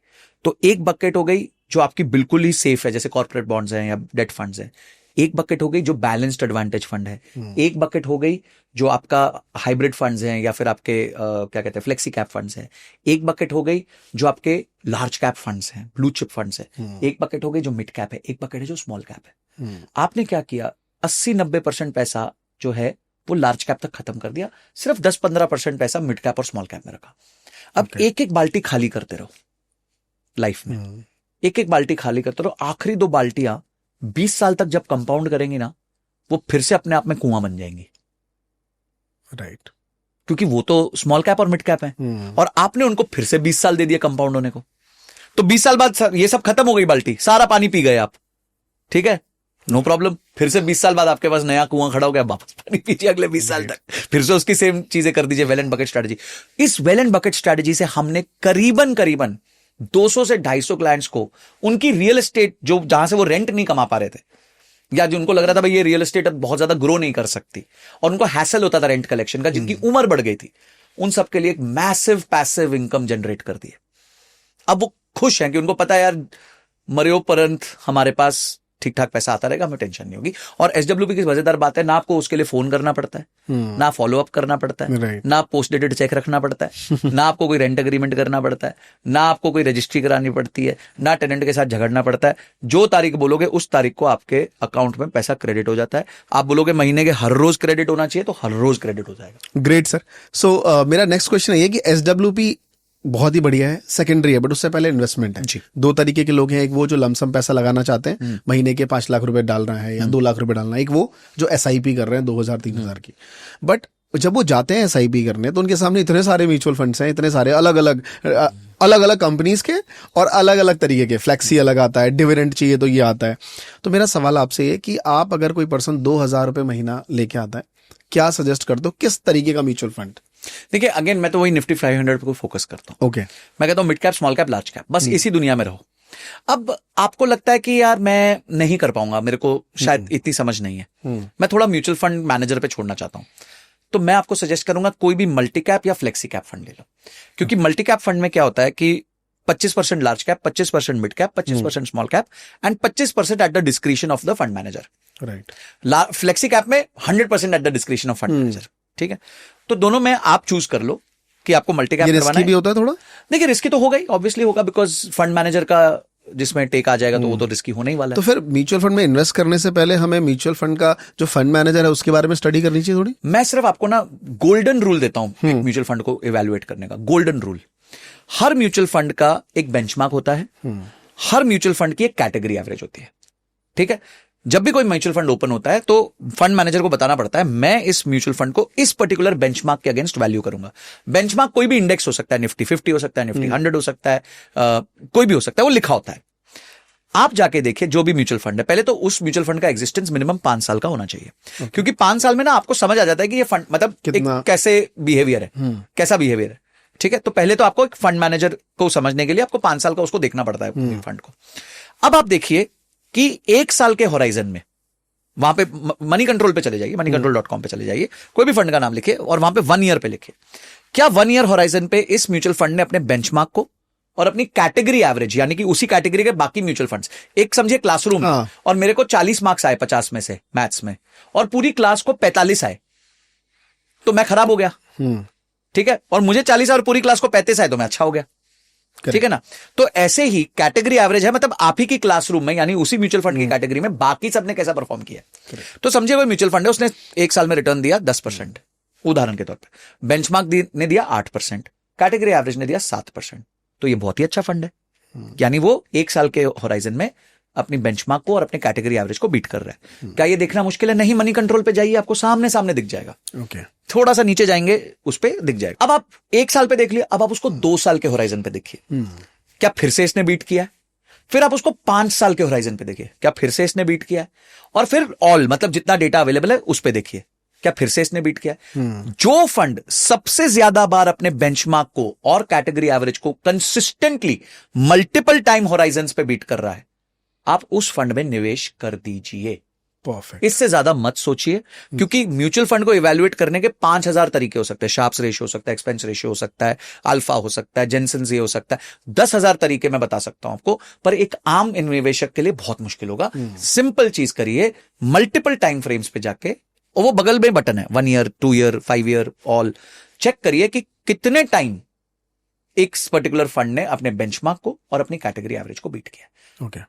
तो एक बकेट हो गई जो आपकी बिल्कुल ही सेफ है, जैसे कॉर्पोरेट बॉन्ड्स हैं या डेट फंड्स हैं। एक बकेट हो गई जो बैलेंस्ड एडवांटेज फंड है। एक बकेट हो गई जो आपका हाइब्रिड फंड्स हैं या फिर आपके क्या कहते हैं फ्लेक्सी कैप फंड्स हैं। एक बकेट हो गई जो आपके लार्ज कैप फंड्स हैं, ब्लू चिप फंड्स हैं। एक बकेट हो गई जो मिड कैप है, एक बकेट है जो स्मॉल कैप है। आपने क्या किया, 80-90% पैसा जो है वो लार्ज कैप तक खत्म कर दिया, सिर्फ 10-15% पैसा मिड कैप और स्मॉल कैप में रखा। अब एक एक बाल्टी खाली करते रहो लाइफ में, एक एक बाल्टी खाली करते रहो। आखिरी 2 बाल्टियां 20 साल तक जब कंपाउंड करेंगी ना, वो फिर से अपने आप में कुआं बन जाएंगी। राइट। क्योंकि वो तो स्मॉल कैप और मिड कैप है, और आपने उनको फिर से 20 साल दे दिया कंपाउंड होने को। तो 20 साल बाद ये सब खत्म हो गई, बाल्टी सारा पानी पी गए आप, ठीक है, नो प्रॉब्लम। फिर से 20 साल बाद आपके पास नया कुआं खड़ा हो गया, वापस पानी पीजिए अगले 20 साल तक, फिर से उसकी सेम चीजें कर दीजिए। Well and bucket strategy. इस वेल एंड बकेट स्ट्रेटजी से हमने करीबन 200 से 250 क्लाइंट्स को उनकी रियल एस्टेट, जो जहां से वो रेंट नहीं कमा पा रहे थे, या जो उनको लग रहा था भाई ये रियल एस्टेट अब बहुत ज्यादा ग्रो नहीं कर सकती, और उनको हैसल होता था रेंट कलेक्शन का, जिनकी उम्र बढ़ गई थी, उन सबके लिए एक मैसिव पैसिव इनकम जनरेट कर दी है। अब वो खुश हैं कि उनको पता है यार मर्योपरंत हमारे पास ठीक ठाक पैसा आता रहेगा, हमें टेंशन नहीं होगी। और एसडब्ल्यूपी की मजेदार बात है, ना आपको उसके लिए फोन करना पड़ता है, ना फॉलो अप करना पड़ता है, ना पोस्ट डेटेड चेक रखना पड़ता है, ना आपको कोई रेंट एग्रीमेंट करना पड़ता है, ना आपको कोई रजिस्ट्री करानी पड़ती है, ना टेनेंट के साथ झगड़ना पड़ता है। जो तारीख बोलोगे उस तारीख को आपके अकाउंट में पैसा क्रेडिट हो जाता है। आप बोलोगे महीने के हर रोज क्रेडिट होना चाहिए तो हर रोज क्रेडिट हो जाएगा। Great sir. सो मेरा नेक्स्ट क्वेश्चन है कि एसडब्ल्यूपी बहुत ही बढ़िया है, सेकेंडरी है, बट उससे पहले इन्वेस्टमेंट है। 2 तरीके के लोग हैं, एक वो जो लमसम पैसा लगाना चाहते हैं, महीने के 5 लाख रुपए डालना है या 2 लाख रुपए डालना है, एक वो जो SIP कर रहे हैं 2000-3000 की। बट जब वो जाते हैं SIP करने तो उनके सामने इतने सारे म्यूचुअल फंड्स हैं, इतने सारे अलग अलग कंपनीज के और अलग अलग तरीके के, फ्लेक्सी अलग आता है, डिविडेंड चाहिए तो ये आता है। तो मेरा सवाल आपसे ये कि आप अगर कोई पर्सन 2000 रुपए महीना लेके आता है, क्या सजेस्ट करते हो, किस तरीके का म्यूचुअल फंड? देखिए अगेन मैं तो वही निफ्टी 500 को फोकस करता हूं। ओके। मैं कहता हूं mid cap, small cap, large cap, बस इसी दुनिया में रहो। अब आपको लगता है कि यार मैं नहीं कर पाऊंगा, मेरे को शायद इतनी समझ नहीं है, मैं थोड़ा म्यूचुअल फंड मैनेजर पे छोड़ना चाहता हूं, तो मैं आपको सजेस्ट करूंगा कोई भी मल्टी कैप या फ्लेक्सी कैप फंड ले लो। क्योंकि मल्टी कैप फंड में क्या होता है कि 25% large cap, 25% mid cap, 25% small cap and 25% at the discretion of the fund manager. Right. Flexi cap में 100% at the discretion of fund manager. ठीक है, तो दोनों में आप चूज कर लो कि आपको मल्टी कैप करवाना है। भी होता है थोड़ा। देखिए रिस्की तो होगा ही, ऑब्वियसली होगा, बिकॉज फंड मैनेजर का जिसमें टेक आ जाएगा तो वो तो रिस्की होने ही वाला है। तो फिर म्यूचुअल फंड में इन्वेस्ट करने से पहले हमें म्यूचुअल फंड का जो फंड मैनेजर है उसके बारे में स्टडी करनी चाहिए थोड़ी। मैं सिर्फ आपको ना गोल्डन रूल देता हूं म्यूचुअल फंड को इवेल्युएट करने का। गोल्डन रूल, हर म्यूचुअल फंड का एक बेंचमार्क होता है, हर म्यूचुअल फंड की एक कैटेगरी एवरेज होती है। ठीक है, जब भी कोई म्यूचुअल फंड ओपन होता है तो फंड मैनेजर को बताना पड़ता है मैं इस म्यूचुअल फंड को इस पर्टिकुलर बेंचमार्क के अगेंस्ट वैल्यू करूंगा। बेंचमार्क कोई भी इंडेक्स हो सकता है, निफ्टी 50 हो सकता है, निफ्टी 100 हो सकता है, कोई भी हो सकता है, वो लिखा होता है। आप जाके देखिए जो भी म्यूचुअल फंड है, पहले तो उस म्यूचुअल फंड का एग्जिस्टेंस मिनिमम 5 साल का होना चाहिए। क्योंकि 5 साल में ना आपको समझ आ जाता है कि ये फंड मतलब एक कैसे बिहेवियर है, कैसा बिहेवियर है। ठीक है, तो पहले तो आपको एक फंड मैनेजर को समझने के लिए आपको 5 साल का उसको देखना पड़ता है फंड को। अब आप देखिए कि 1 साल के होराइजन में वहां पे मनी कंट्रोल पे चले जाइए, moneycontrol.com पे चले जाइए, कोई भी फंड का नाम लिखिए और वहां पे 1 ईयर पे लिखिए क्या 1 ईयर होराइजन पे इस म्यूचुअल फंड ने अपने बेंचमार्क को और अपनी कैटेगरी एवरेज, यानी कि उसी कैटेगरी के बाकी म्यूचुअल फंड्स, एक समझिए क्लासरूम और मेरे को 40 मार्क्स आए 50 में से मैथ्स में और पूरी क्लास को 45 आए, तो मैं खराब हो गया। ठीक है, और मुझे 40 और पूरी क्लास को 35 आए तो मैं अच्छा हो गया। ठीक है ना, तो ऐसे ही कैटेगरी एवरेज है, मतलब आप ही की क्लासरूम में यानी उसी म्यूचुअल फंड की कैटेगरी में बाकी सबने कैसा परफॉर्म किया। तो समझिए कोई म्यूचुअल फंड है, उसने 1 साल में रिटर्न दिया 10%, उदाहरण के तौर पे बेंचमार्क ने दिया 8%, कैटेगरी एवरेज ने दिया 7%, तो ये बहुत ही अच्छा फंड है। यानी वो 1 साल के होराइजन में अपनी बेंचमार्क को और अपने कैटेगरी एवरेज को बीट कर रहा है। क्या ये देखना मुश्किल है? नहीं, मनी कंट्रोल पे जाइए, आपको सामने सामने दिख जाएगा। थोड़ा सा नीचे जाएंगे उस पे दिख जाएगा। अब आप 1 साल पे देख लिया, अब आप उसको 2 साल के होराइजन पे देखिए, क्या फिर से इसने बीट किया है? फिर आप उसको 5 साल के होराइजन पे देखिए, क्या फिर से इसने बीट किया है? और फिर ऑल मतलब जितना डेटा अवेलेबल है उस पे देखिए, क्या फिर से इसने बीट किया है? जो फंड सबसे ज्यादा बार अपने बेंचमार्क को और कैटेगरी एवरेज को कंसिस्टेंटली मल्टीपल टाइम होराइजन पे बीट कर रहा है, आप उस फंड में निवेश कर दीजिए। परफेक्ट। इससे ज्यादा मत सोचिए, क्योंकि म्यूचुअल फंड को इवैल्यूएट करने के 5000 तरीके हो सकते हैं। शार्प्स रेशियो हो सकता है, एक्सपेंस रेशियो हो सकता है, अल्फा हो सकता है, जेनसन जी हो सकता है, 10,000 तरीके मैं बता सकता हूं आपको, पर एक आम निवेशक के लिए बहुत मुश्किल होगा। सिंपल चीज करिए, मल्टीपल टाइम फ्रेम्स पे जाके, और वो बगल में बटन है 1 year, 2 year, 5 year, all check करिए कि कितने टाइम एक पर्टिकुलर फंड ने अपने बेंचमार्क को और अपनी कैटेगरी एवरेज को बीट किया। ओके,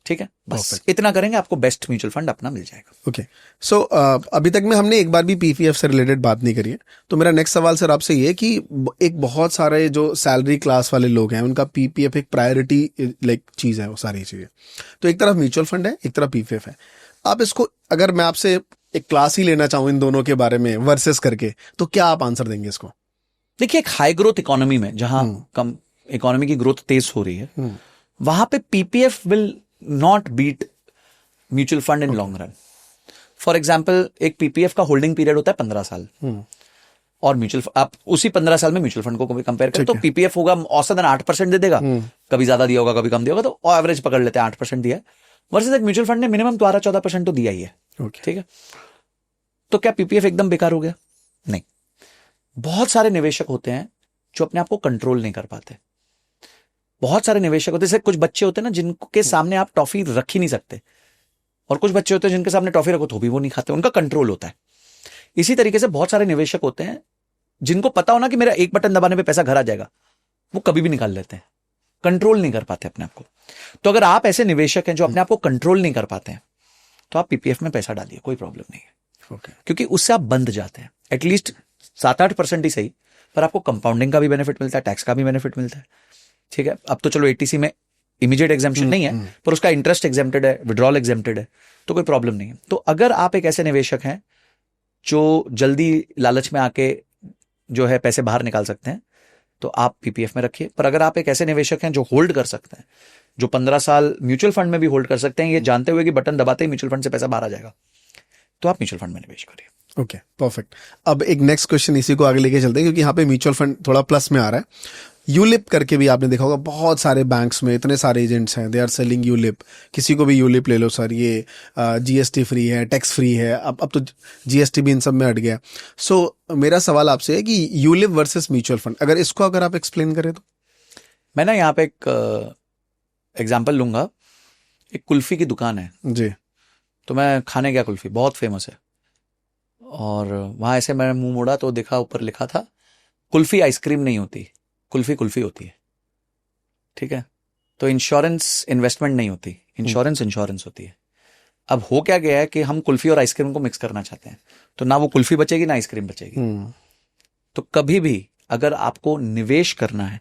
ठीक है, बस Perfect. इतना करेंगे, आपको बेस्ट म्यूचुअल फंड अपना मिल जाएगा। ओके। सो अभी तक में हमने एक बार भी पीपीएफ से रिलेटेड बात नहीं करी है, तो मेरा नेक्स्ट सवाल सर आपसे ये कि एक बहुत सारे जो सैलरी क्लास वाले लोग हैं उनका पीपीएफ एक प्रायोरिटी लाइक चीज है, वो सारी चीजें, तो एक तरफ म्यूचुअल फंड है, एक तरफ पीपीएफ है। आप इसको, अगर मैं आपसे एक क्लास ही लेना चाहूँ इन दोनों के बारे में वर्सेस करके, तो क्या आप आंसर देंगे इसको? देखिए, एक हाई ग्रोथ इकोनॉमी में जहां कम इकोनॉमी की ग्रोथ तेज हो रही है, वहां पे PPF will not beat mutual fund in long run. For example, एक पीपीएफ का होल्डिंग पीरियड होता है 15 साल, और म्यूचुअल आप उसी 15 साल में म्यूचुअल फंड को कंपेयर करें तो पीपीएफ होगा औसतन 8% दे देगा, कभी ज्यादा दिया होगा, कभी कम दिया होगा, तो एवरेज पकड़ लेते हैं 8% दिया है, वर्सेस एक म्यूचुअल फंड ने मिनिमम 12-14% तो दिया ही है। ठीक है, तो क्या पीपीएफ एकदम बेकार हो गया? नहीं। बहुत सारे निवेशक होते हैं जो अपने आप को कंट्रोल नहीं कर पाते। बहुत सारे निवेशक होते हैं, जैसे कुछ बच्चे होते हैं ना जिनके सामने आप टॉफी रख ही नहीं सकते, और कुछ बच्चे होते हैं जिनके सामने टॉफी रखो तो भी वो नहीं खाते, उनका कंट्रोल होता है। इसी तरीके से बहुत सारे निवेशक होते हैं जिनको पता हो ना कि मेरा एक बटन दबाने पे पैसा घर आ जाएगा, वो कभी भी निकाल लेते हैं, कंट्रोल नहीं कर पाते अपने आप को। तो अगर आप ऐसे निवेशक हैं जो अपने आप को कंट्रोल नहीं कर पाते हैं, तो आप पीपीएफ में पैसा डालिए, कोई प्रॉब्लम नहीं है। क्योंकि उससे आप बंध जाते हैं, एटलीस्ट 7-8% ही सही, पर आपको कंपाउंडिंग का भी बेनिफिट मिलता है, टैक्स का भी बेनिफिट मिलता है। ठीक है, अब तो चलो एटीसी में इमीडिएट एग्जाम्पशन नहीं है, पर उसका इंटरेस्ट एग्जेम्प्टेड है, विड्रॉल एग्जेम्प्टेड है, तो कोई प्रॉब्लम नहीं है। तो अगर आप एक ऐसे निवेशक हैं जो जल्दी लालच में आके जो है पैसे बाहर निकाल सकते हैं, तो आप पीपीएफ में रखिए। पर अगर आप एक ऐसे निवेशक हैं जो होल्ड कर सकते हैं, जो 15 साल म्यूचुअल फंड में भी होल्ड कर सकते हैं, ये जानते हुए कि बटन दबाते ही म्यूचुअल फंड से पैसा बाहर आ जाएगा, तो आप म्यूचुअल फंड में निवेश करिए। Okay, perfect. अब एक नेक्स्ट क्वेश्चन इसी को आगे लेके चलते हैं, क्योंकि यहाँ पे म्यूचुअल फंड थोड़ा प्लस में आ रहा है। यूलिप करके भी आपने देखा होगा, बहुत सारे बैंक्स में इतने सारे एजेंट्स हैं, दे आर सेलिंग यूलिप। किसी को भी यूलिप ले लो सर, ये जीएसटी फ्री है, टैक्स फ्री है, अब तो जीएसटी भी इन सब में हट गया। सो मेरा सवाल आपसे है कि यूलिप वर्सेस म्यूचुअल फंड, अगर आप एक्सप्लेन करें तो। मैं ना यहाँ पे एक एग्जाम्पल लूंगा। एक कुल्फी की दुकान है जी, तो मैं खाने गया, कुल्फी बहुत फेमस है, और वहां ऐसे मैंने मुंह मोड़ा तो देखा ऊपर लिखा था, कुल्फी आइसक्रीम नहीं होती, कुल्फी कुल्फी होती है। ठीक है, तो इंश्योरेंस इन्वेस्टमेंट नहीं होती, इंश्योरेंस होती है। अब हो क्या गया है कि हम कुल्फी और आइसक्रीम को मिक्स करना चाहते हैं, तो ना वो कुल्फी बचेगी ना आइसक्रीम बचेगी। तो कभी भी अगर आपको निवेश करना है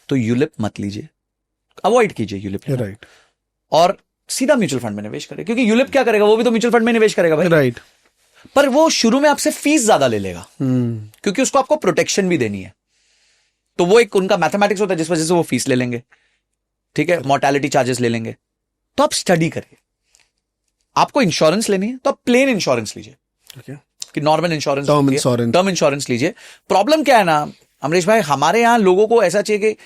तो यूलिप मत लीजिए, अवॉइड कीजिए यूलिप, राइट, और सीधा म्यूचुअल फंड में निवेश करें। क्योंकि यूलिप क्या करेगा, वो भी तो म्यूचुअल फंड में निवेश करेगा भाई, राइट, पर वो शुरू में आपसे फीस ज्यादा ले लेगा, क्योंकि उसको आपको प्रोटेक्शन भी देनी है। तो वो एक उनका मैथमेटिक्स होता है जिस वजह से वो फीस ले लेंगे। ठीक है, मॉर्टेलिटी चार्जेस ले लेंगे। तो आप स्टडी करिए, आपको इंश्योरेंस लेनी है तो आप प्लेन इंश्योरेंस लीजिए, कि नॉर्मल इंश्योरेंस, टर्म इंश्योरेंस लीजिए। प्रॉब्लम क्या है ना अमरीश भाई, हमारे यहां लोगों को ऐसा चाहिए कि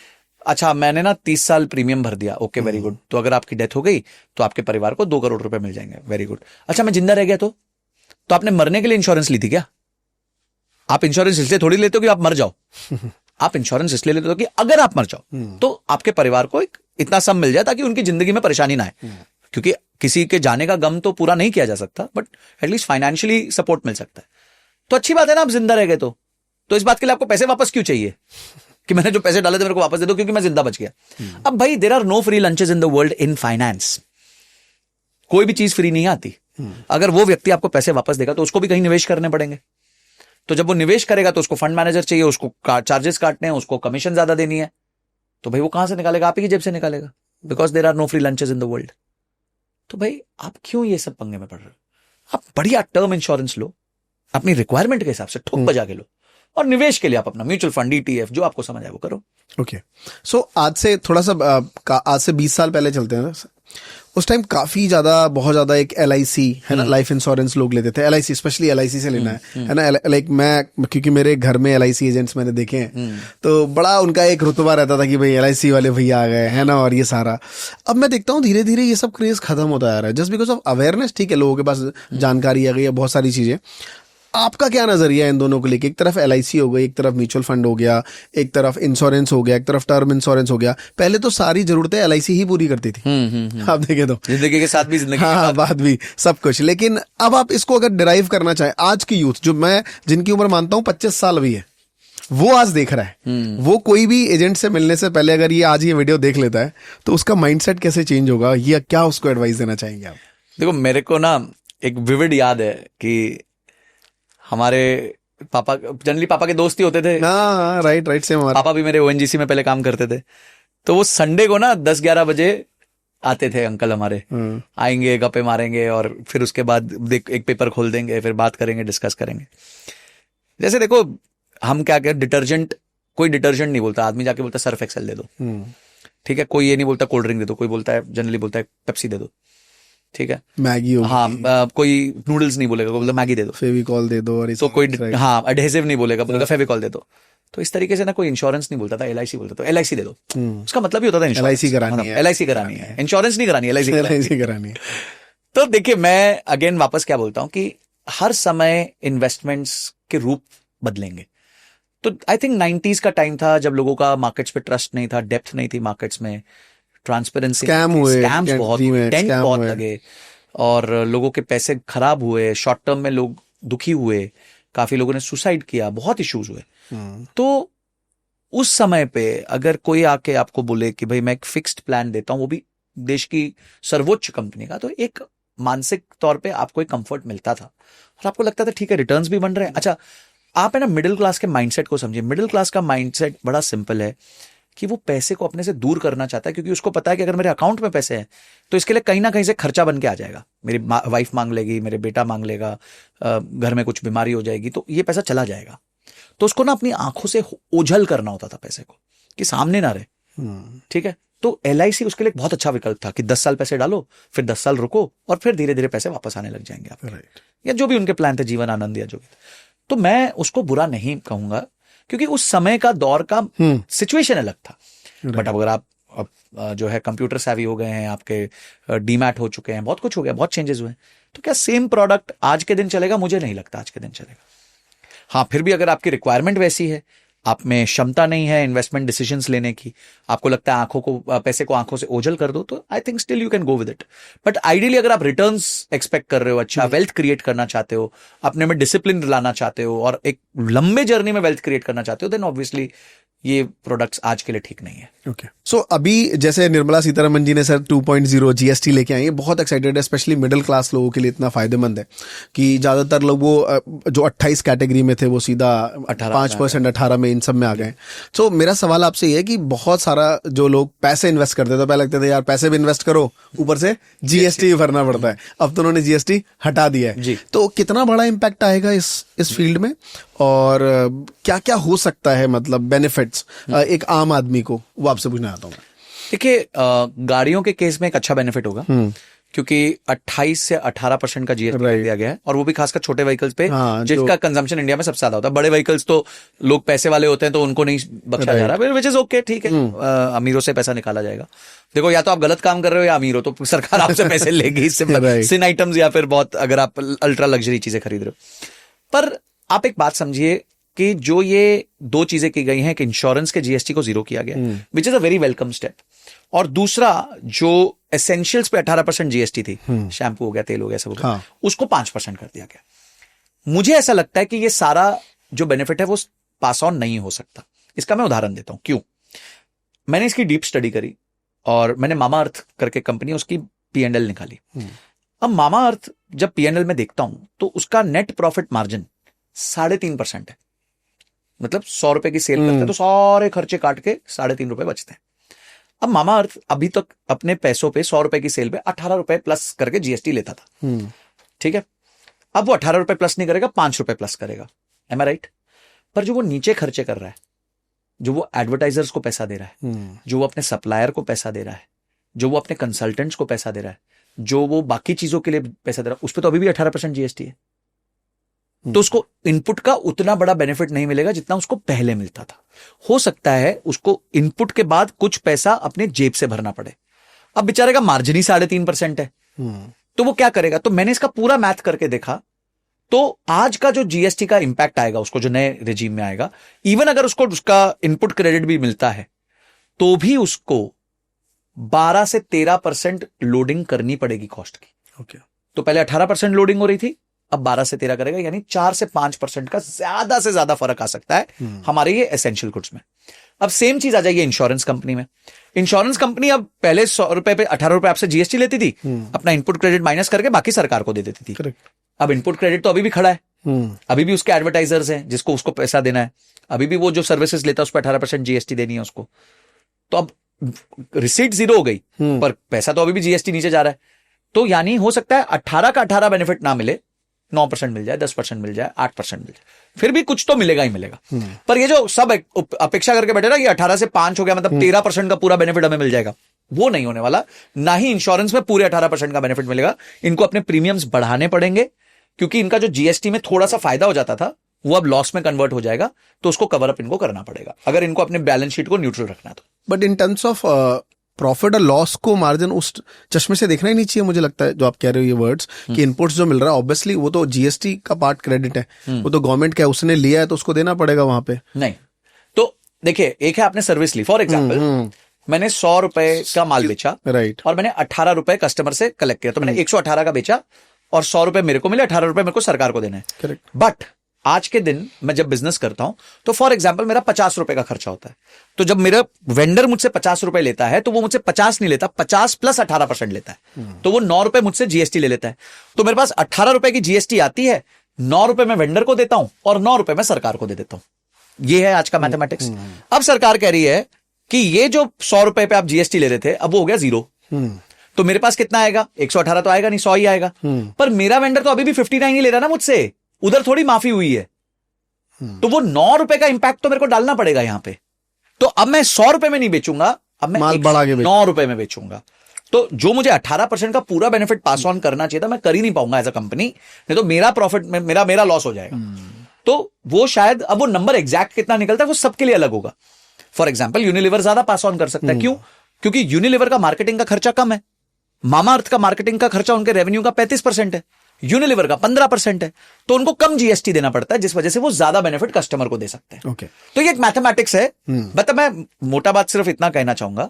अच्छा मैंने ना 30 साल प्रीमियम भर दिया, ओके वेरी गुड, तो अगर आपकी डेथ हो गई तो आपके परिवार को 2 करोड़ रुपए मिल जाएंगे, वेरी गुड। अच्छा मैं जिंदा रह गया तो आपने मरने के लिए इंश्योरेंस ली थी क्या? आप इंश्योरेंस इसलिए थोड़ी लेते हो कि आप मर जाओ, आप इंश्योरेंस इसलिए लेते हो कि अगर आप मर जाओ तो आपके परिवार को इतना सम मिल जाए ताकि उनकी जिंदगी में परेशानी ना आए। क्योंकि किसी के जाने का गम तो पूरा नहीं किया जा सकता, बट एटलीस्ट फाइनेंशियली सपोर्ट मिल सकता है। तो अच्छी बात है ना, आप जिंदा रह गए तो इस बात के लिए आपको पैसे वापस क्यों चाहिए कि मैंने जो पैसे डाले थे मेरे को वापस दे दो क्योंकि मैं जिंदा बच गया। अब भाई there are no free lunches in the world in finance, कोई भी चीज फ्री नहीं आती। अगर वो व्यक्ति आपको पैसे वापस देगा तो उसको भी कहीं निवेश करने पड़ेंगे। तो जब वो निवेश करेगा तो उसको फंड मैनेजर चाहिए, उसको चार्जेस काटने हैं, उसको कमीशन ज्यादा देनी है, तो भाई वो कहां से निकालेगा? आप ही की जेब से निकालेगा, because there are no free lunches in the world. तो भाई आप क्यों ये सब पंगे में पड़ रहे हो? आप बढ़िया टर्म इंश्योरेंस लो, अपनी रिक्वायरमेंट के हिसाब से ठोक बजा के लो, और निवेश के लिए आप अपना म्यूचुअल फंड, ईटीएफ, जो आपको समझ आए वो करो। ओके, सो आज से थोड़ा सा आज से 20 साल पहले चलते हैं। उस टाइम काफी ज्यादा, बहुत ज्यादा एक LIC है ना, लाइफ इंश्योरेंस लोग लेते थे। LIC स्पेशली LIC से लेना है ना, लाइक मैं, क्योंकि मेरे घर में LIC एजेंट्स मैंने देखे हैं, तो बड़ा उनका एक रुतबा रहता था कि भाई LIC वाले भैया आ गए है ना, और ये सारा। अब मैं देखता हूँ धीरे धीरे ये सब क्रेज खत्म होता जा रहा है, जस्ट बिकॉज ऑफ अवेयरनेस। ठीक है, लोगों के पास जानकारी आ गई है, बहुत सारी चीजें। आपका क्या नजरिया है इन दोनों को लेके? एक तरफ LIC हो गई, एक तरफ म्यूचुअल फंड हो गया, एक तरफ इंश्योरेंस हो गया, एक तरफ टर्म इंश्योरेंस हो गया। पहले तो सारी जरूरतें LIC ही पूरी करती थी, आप देखें तो जिंदगी के साथ भी जिंदगी हाँ, बात भी सब कुछ। लेकिन अब आप इसको अगर डिराइव करना चाहें, आज की यूथ जो मैं, जिनकी उम्र मानता हूं 25 साल भी है, वो आज देख रहा है, वो कोई भी एजेंट से मिलने से पहले अगर ये आज ये वीडियो देख लेता है, तो उसका माइंडसेट कैसे चेंज होगा, या क्या उसको एडवाइस देना चाहेंगे आप? देखो, मेरे को ना एक विविड याद है कि हमारे पापा, जनरली पापा के दोस्त ही होते थे। हाँ, राइट राइट, सेम हमारा। पापा भी मेरे ONGC में पहले काम करते थे, तो वो संडे को ना 10-11 बजे आते थे अंकल हमारे। आएंगे, गप्पे मारेंगे, और फिर उसके बाद एक पेपर खोल देंगे, फिर बात करेंगे, डिस्कस करेंगे। जैसे देखो, हम क्या कहते, डिटर्जेंट, कोई डिटर्जेंट नहीं बोलता, आदमी जाके बोलता सर्फ एक्सेल दे दो, ठीक है। कोई ये नहीं बोलता कोल्ड ड्रिंक दे दो, कोई बोलता है, जनरली बोलता है पेप्सी दे दो, ठीक है। मैगी हो, हाँ, कोई नूडल्स नहीं बोलेगा, बोलता मैगी दे दो, फेविकॉल दे दो, और तो कोई हाँ एडहेसिव नहीं बोलेगा, बोलेगा फेविकॉल दे दो। तो इस तरीके से ना कोई इंश्योरेंस नहीं बोलता था, LIC बोलता था, LIC दे दो। उसका मतलब ही होता था LIC करानी है, LIC करानी है, इंश्योरेंस नहीं करानी, LIC करानी है। तो देखिए, मैं अगेन वापस क्या बोलता हूं कि हर समय इन्वेस्टमेंट्स के रूप बदलेंगे। तो आई थिंक 90s का टाइम था जब लोगों का मार्केट्स पे ट्रस्ट नहीं था, डेप्थ नहीं थी मार्केट्स में, ट्रांसपेरेंसी, स्कैम्स बहुत, डेंट बहुत लगे, और लोगों के पैसे खराब हुए, शॉर्ट टर्म में लोग दुखी हुए, काफी लोगों ने सुसाइड किया, बहुत इश्यूज हुए। तो उस समय पे अगर कोई आके आपको बोले कि भाई मैं एक फिक्स्ड प्लान देता हूं, वो भी देश की सर्वोच्च कंपनी का, तो एक मानसिक तौर पे आपको एक कंफर्ट मिलता था, और आपको लगता था ठीक है, रिटर्न्स भी बन रहे हैं। अच्छा, आप है ना मिडिल क्लास के माइंडसेट को समझिए। मिडिल क्लास का माइंडसेट बड़ा सिंपल है कि वो पैसे को अपने से दूर करना चाहता है, क्योंकि उसको पता है कि अगर मेरे अकाउंट में पैसे हैं तो इसके लिए कहीं ना कहीं से खर्चा बन के आ जाएगा। मेरी वाइफ मांग लेगी, मेरे बेटा मांग लेगा, घर में कुछ बीमारी हो जाएगी, तो ये पैसा चला जाएगा। तो उसको ना अपनी आंखों से ओझल करना होता था पैसे को, कि सामने ना रहे, ठीक है। तो LIC उसके लिए एक बहुत अच्छा विकल्प था कि 10 साल पैसे डालो, फिर 10 साल रुको, और फिर धीरे धीरे पैसे वापस आने लग जाएंगे आपके, या जो भी उनके प्लान थे, जीवन आनंद या जो भी। तो मैं उसको बुरा नहीं कहूंगा, क्योंकि उस समय का दौर का सिचुएशन अलग था। बट अगर आप जो है कंप्यूटर savvy हो गए हैं, आपके डीमैट हो चुके हैं, बहुत कुछ हो गया, बहुत चेंजेस हुए हैं, तो क्या सेम प्रोडक्ट आज के दिन चलेगा? मुझे नहीं लगता आज के दिन चलेगा। हाँ, फिर भी अगर आपकी रिक्वायरमेंट वैसी है, आप में क्षमता नहीं है इन्वेस्टमेंट डिसीजंस लेने की, आपको लगता है आंखों को, पैसे को आंखों से ओझल कर दो, तो I think still you can go with it. But ideally अगर आप रिटर्न्स एक्सपेक्ट कर रहे हो, अच्छा वेल्थ क्रिएट करना चाहते हो, अपने में डिसिप्लिन लाना चाहते हो, और एक लंबे जर्नी में वेल्थ क्रिएट करना चाहते हो, देन ऑब्वियसली ये प्रोडक्ट्स आज के लिए ठीक नहीं है। ओके, सो अभी जैसे निर्मला सीतारमण जी ने सर 2.0 GST लेके आई है, बहुत एक्साइटेड है, स्पेशली मिडिल क्लास लोगों के लिए इतना फायदेमंद है कि ज्यादातर लोग वो जो 28 कैटेगरी में थे वो सीधा 5% 18 में, इन सब में आ गए। सो मेरा सवाल आपसे ये है कि बहुत सारा जो लोग पैसे इन्वेस्ट करते थे, पहले लगते थे यार पैसे भी इन्वेस्ट करो, ऊपर से GST भी भरना पड़ता है, अब तो उन्होंने GST हटा दिया है। तो कितना बड़ा इम्पैक्ट आएगा इस फील्ड में, और क्या क्या हो सकता है, मतलब बेनिफिट्स एक आम आदमी को, वो आपसे पूछना चाहता हूँ। देखिए, गाड़ियों के केस में एक अच्छा बेनिफिट होगा, क्योंकि 28 से 18% का GST दिया गया है, और वो भी खासकर छोटे व्हीकल्स पे, जिसका कंजम्पशन इंडिया में सबसे ज्यादा होता है। बड़े व्हीकल्स तो लोग पैसे वाले होते हैं, तो उनको नहीं बख्शा जा रहा, विच इज ओके, ठीक है, अमीरों से पैसा निकाला जाएगा। देखो, या तो आप गलत काम कर रहे हो या अमीर हो, तो सरकार आपसे पैसे लेगी, इससे सिन आइटम्स, या फिर बहुत अगर आप अल्ट्रा लग्जरी चीजें खरीद रहे हो। पर आप एक बात समझिए कि जो ये दो चीजें की गई हैं कि इंश्योरेंस के GST को 0 किया गया, which is a very welcome step, और दूसरा जो एसेंशियल्स पे 18% GST थी, शैम्पू हो गया, तेल हो गया, सब हो गया, उसको 5% कर दिया गया। मुझे ऐसा लगता है कि ये सारा जो बेनिफिट है वो पास ऑन नहीं हो सकता। इसका मैं उदाहरण देता हूं क्यों। मैंने इसकी डीप स्टडी करी, और मैंने मामा अर्थ करके कंपनी, उसकी P&L निकाली। अब मामा अर्थ जब P&L में देखता हूं, तो उसका नेट प्रॉफिट मार्जिन 3.5% है। मतलब 100 रुपए की सेल करते हैं तो सारे खर्चे काट के 3.5 रुपए बचते हैं। अब मामा अर्थ अभी तक अपने पैसों पे 100 रुपए की सेल पे 18 रुपए प्लस करके GST लेता था, ठीक है। अब वो 18 रुपए प्लस नहीं करेगा, 5 रुपए प्लस करेगा, एम आई राइट? पर जो वो नीचे खर्चे कर रहा है, जो वो एडवर्टाइजर्स को पैसा दे रहा है, जो वो अपने सप्लायर को पैसा दे रहा है, जो वो अपने कंसल्टेंट्स को पैसा दे रहा है, जो वो बाकी चीजों के लिए पैसा दे रहा है, उस पर तो अभी भी 18% जीएसटी है। तो उसको इनपुट का उतना बड़ा बेनिफिट नहीं मिलेगा जितना उसको पहले मिलता था। हो सकता है उसको इनपुट के बाद कुछ पैसा अपने जेब से भरना पड़े। अब बेचारे का मार्जिन ही 3.5% है, तो वो क्या करेगा? तो मैंने इसका पूरा मैथ करके देखा, तो आज का जो जीएसटी का इंपैक्ट आएगा उसको, जो नए रेजिम में आएगा, इवन अगर उसको उसका इनपुट क्रेडिट भी मिलता है तो भी उसको 12 से 13% लोडिंग करनी पड़ेगी कॉस्ट की। ओके। तो पहले 18% लोडिंग हो रही थी, अब 12 से 13 करेगा, यानी 4 से 5% का ज्यादा से ज्यादा फर्क आ सकता है हमारे ये एसेंशियल गुड्स में। अब सेम चीज आ जाएगी इंश्योरेंस कंपनी में। इंश्योरेंस कंपनी अब पहले 100 रुपए पे 18 रुपए आपसे जीएसटी लेती थी, अपना इनपुट क्रेडिट माइनस करके बाकी सरकार को दे देती थी। करेक्ट। अब इनपुट क्रेडिट तो अभी भी खड़ा है, अभी भी उसके एडवर्टाइजर्स हैं जिसको उसको पैसा देना है, अभी भी वो जो सर्विसेज लेता है उस पर 18% जीएसटी देनी है उसको। तो अब रिसीट 0 हो गई, पर पैसा तो अभी भी जीएसटी नीचे जा रहा है। तो यानी हो सकता है 18 का 18 बेनिफिट ना मिले, 9% मिल जाए, 10% मिल जाए, 8% मिल जाए, फिर भी कुछ तो मिलेगा ही मिलेगा। पर ये जो सब अपेक्षा करके बैठे ना कि 18 से 5 हो गया मतलब 13% का पूरा बेनिफिट हमें मिल जाएगा, वो नहीं होने वाला। ना ही इंश्योरेंस में पूरे 18% का बेनिफिट मिलेगा। इनको अपने प्रीमियम्स बढ़ाने पड़ेंगे, क्योंकि इनका जो जीएसटी में थोड़ा सा फायदा हो जाता था वो अब लॉस में कन्वर्ट हो जाएगा, तो उसको कवर अप इनको करना पड़ेगा अगर इनको अपने बैलेंस शीट को न्यूट्रल रखना है तो। But in terms of profit और लॉस को मार्जिन उस चश्मे से देखना ही नहीं चाहिए, मुझे लगता है, जो आप कह रहे हो ये वर्ड्स कि इनपुट्स जो मिल रहा है ऑब्वियसली वो तो जीएसटी का पार्ट क्रेडिट है, वो तो गवर्नमेंट का है, उसने लिया है तो उसको देना पड़ेगा वहां पे। नहीं, तो देखिए, एक है आपने सर्विस ली, फॉर एग्जाम्पल मैंने 100 रुपए का माल बेचा, राइट, और मैंने 18 रुपए कस्टमर से कलेक्ट किया, तो मैंने 118 का बेचा और 100 रुपए मेरे को मिले, 18 रुपए मेरे को सरकार को देना है। करेक्ट। बट आज के दिन मैं जब बिजनेस करता हूं तो फॉर एग्जाम्पल मेरा 50 रुपए का खर्चा होता है, तो जब मेरा वेंडर मुझसे 50 रुपए लेता है तो वो मुझसे 50 नहीं लेता, 50 प्लस 18% लेता है, तो वो 9 रुपए मुझसे जीएसटी ले लेता है। तो मेरे पास 18 रुपए की जीएसटी आती है, 9 रुपए मैं वेंडर को देता हूं और 9 रुपए मैं सरकार को दे देता हूं। ये है आज का मैथमेटिक्स। अब सरकार कह रही है कि ये जो 100 रुपए पे आप जीएसटी ले रहे थे अब वो हो गया 0, तो मेरे पास कितना आएगा? 118 तो आएगा नहीं, 100 ही आएगा। पर मेरा वेंडर तो अभी भी 59 ही ले रहा ना मुझसे, उधर थोड़ी माफी हुई है, तो वो 9 रुपए का इंपैक्ट तो मेरे को डालना पड़ेगा यहां पे। तो अब मैं 100 रुपए में नहीं बेचूंगा, अब मैं 9 रुपए में बेचूंगा। तो जो मुझे 18% का पूरा बेनिफिट पास ऑन करना चाहिए था मैं कर ही नहीं पाऊंगा एज अ कंपनी, नहीं तो मेरा प्रॉफिट में मेरा लॉस हो जाएगा। तो वो शायद, अब वो नंबर एग्जैक्ट कितना निकलता है वो सबके लिए अलग होगा। फॉर एग्जाम्पल यूनिलीवर ज्यादा पास ऑन कर सकता है, क्यों? क्योंकि यूनिलीवर का मार्केटिंग का खर्चा कम है, मामा अर्थ का मार्केटिंग का खर्चा उनके रेवेन्यू का 35% है, यूनिलीवर का 15% है, तो उनको कम जीएसटी देना पड़ता है, जिस वजह से वो ज्यादा बेनिफिट कस्टमर को दे सकते हैं। ओके। तो ये एक मैथमेटिक्स है। मतलब मैं मोटा बात सिर्फ इतना कहना चाहूंगा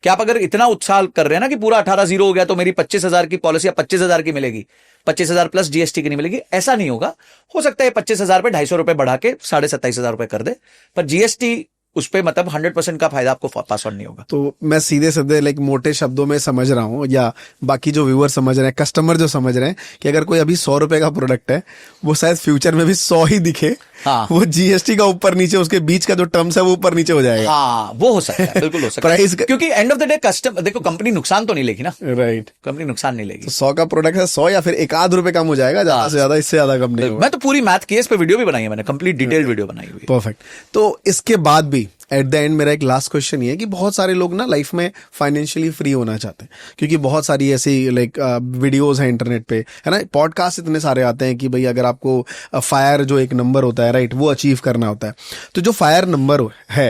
कि आप अगर इतना उत्साह कर रहे हैं ना कि पूरा 18 0 हो गया तो मेरी 25,000 की पॉलिसी 25,000 की मिलेगी, 25,000 प्लस जीएसटी की नहीं मिलेगी, ऐसा नहीं होगा। हो सकता है 25,000 पे 250 रुपए बढ़ा के 27,500 रुपए कर दे, पर जीएसटी उस पे मतलब 100% का फायदा आपको पास ऑन नहीं होगा। तो मैं सीधे सीधे लाइक मोटे शब्दों में समझ रहा हूँ, या बाकी जो व्यूअर समझ रहे हैं, कस्टमर जो समझ रहे हैं, कि अगर कोई अभी 100 रुपए का प्रोडक्ट है वो शायद फ्यूचर में भी 100 ही दिखे। हाँ। वो जीएसटी का ऊपर नीचे, उसके बीच का जो टर्म्स है वो ऊपर नीचे हो जाएगा। हाँ, वो हो सकता है, बिल्कुल हो सकता है। प्राइस क्योंकि end of the day customer, देखो कंपनी नुकसान तो नहीं लेगी ना, राइट, कंपनी नुकसान नहीं लेगी। तो 100 का प्रोडक्ट है 100 या फिर 1 रुपए कम हो जाएगा, ज्यादा से ज्यादा, इससे ज्यादा कम नहीं होगा। मैं तो पूरी मैथ की इस पे वीडियो भी बनाई है मैंने, कंप्लीट डिटेल्ड वीडियो बनाई हुई है। परफेक्ट। तो इसके बाद भी एट द एंड मेरा एक लास्ट क्वेश्चन ये है कि बहुत सारे लोग ना लाइफ में फाइनेंशियली फ्री होना चाहते हैं, क्योंकि बहुत सारी ऐसी लाइक वीडियोस हैं इंटरनेट पे, है ना, पॉडकास्ट इतने सारे आते हैं कि भाई अगर आपको फायर जो एक नंबर होता है, राइट, वो अचीव करना होता है। तो जो फायर नंबर है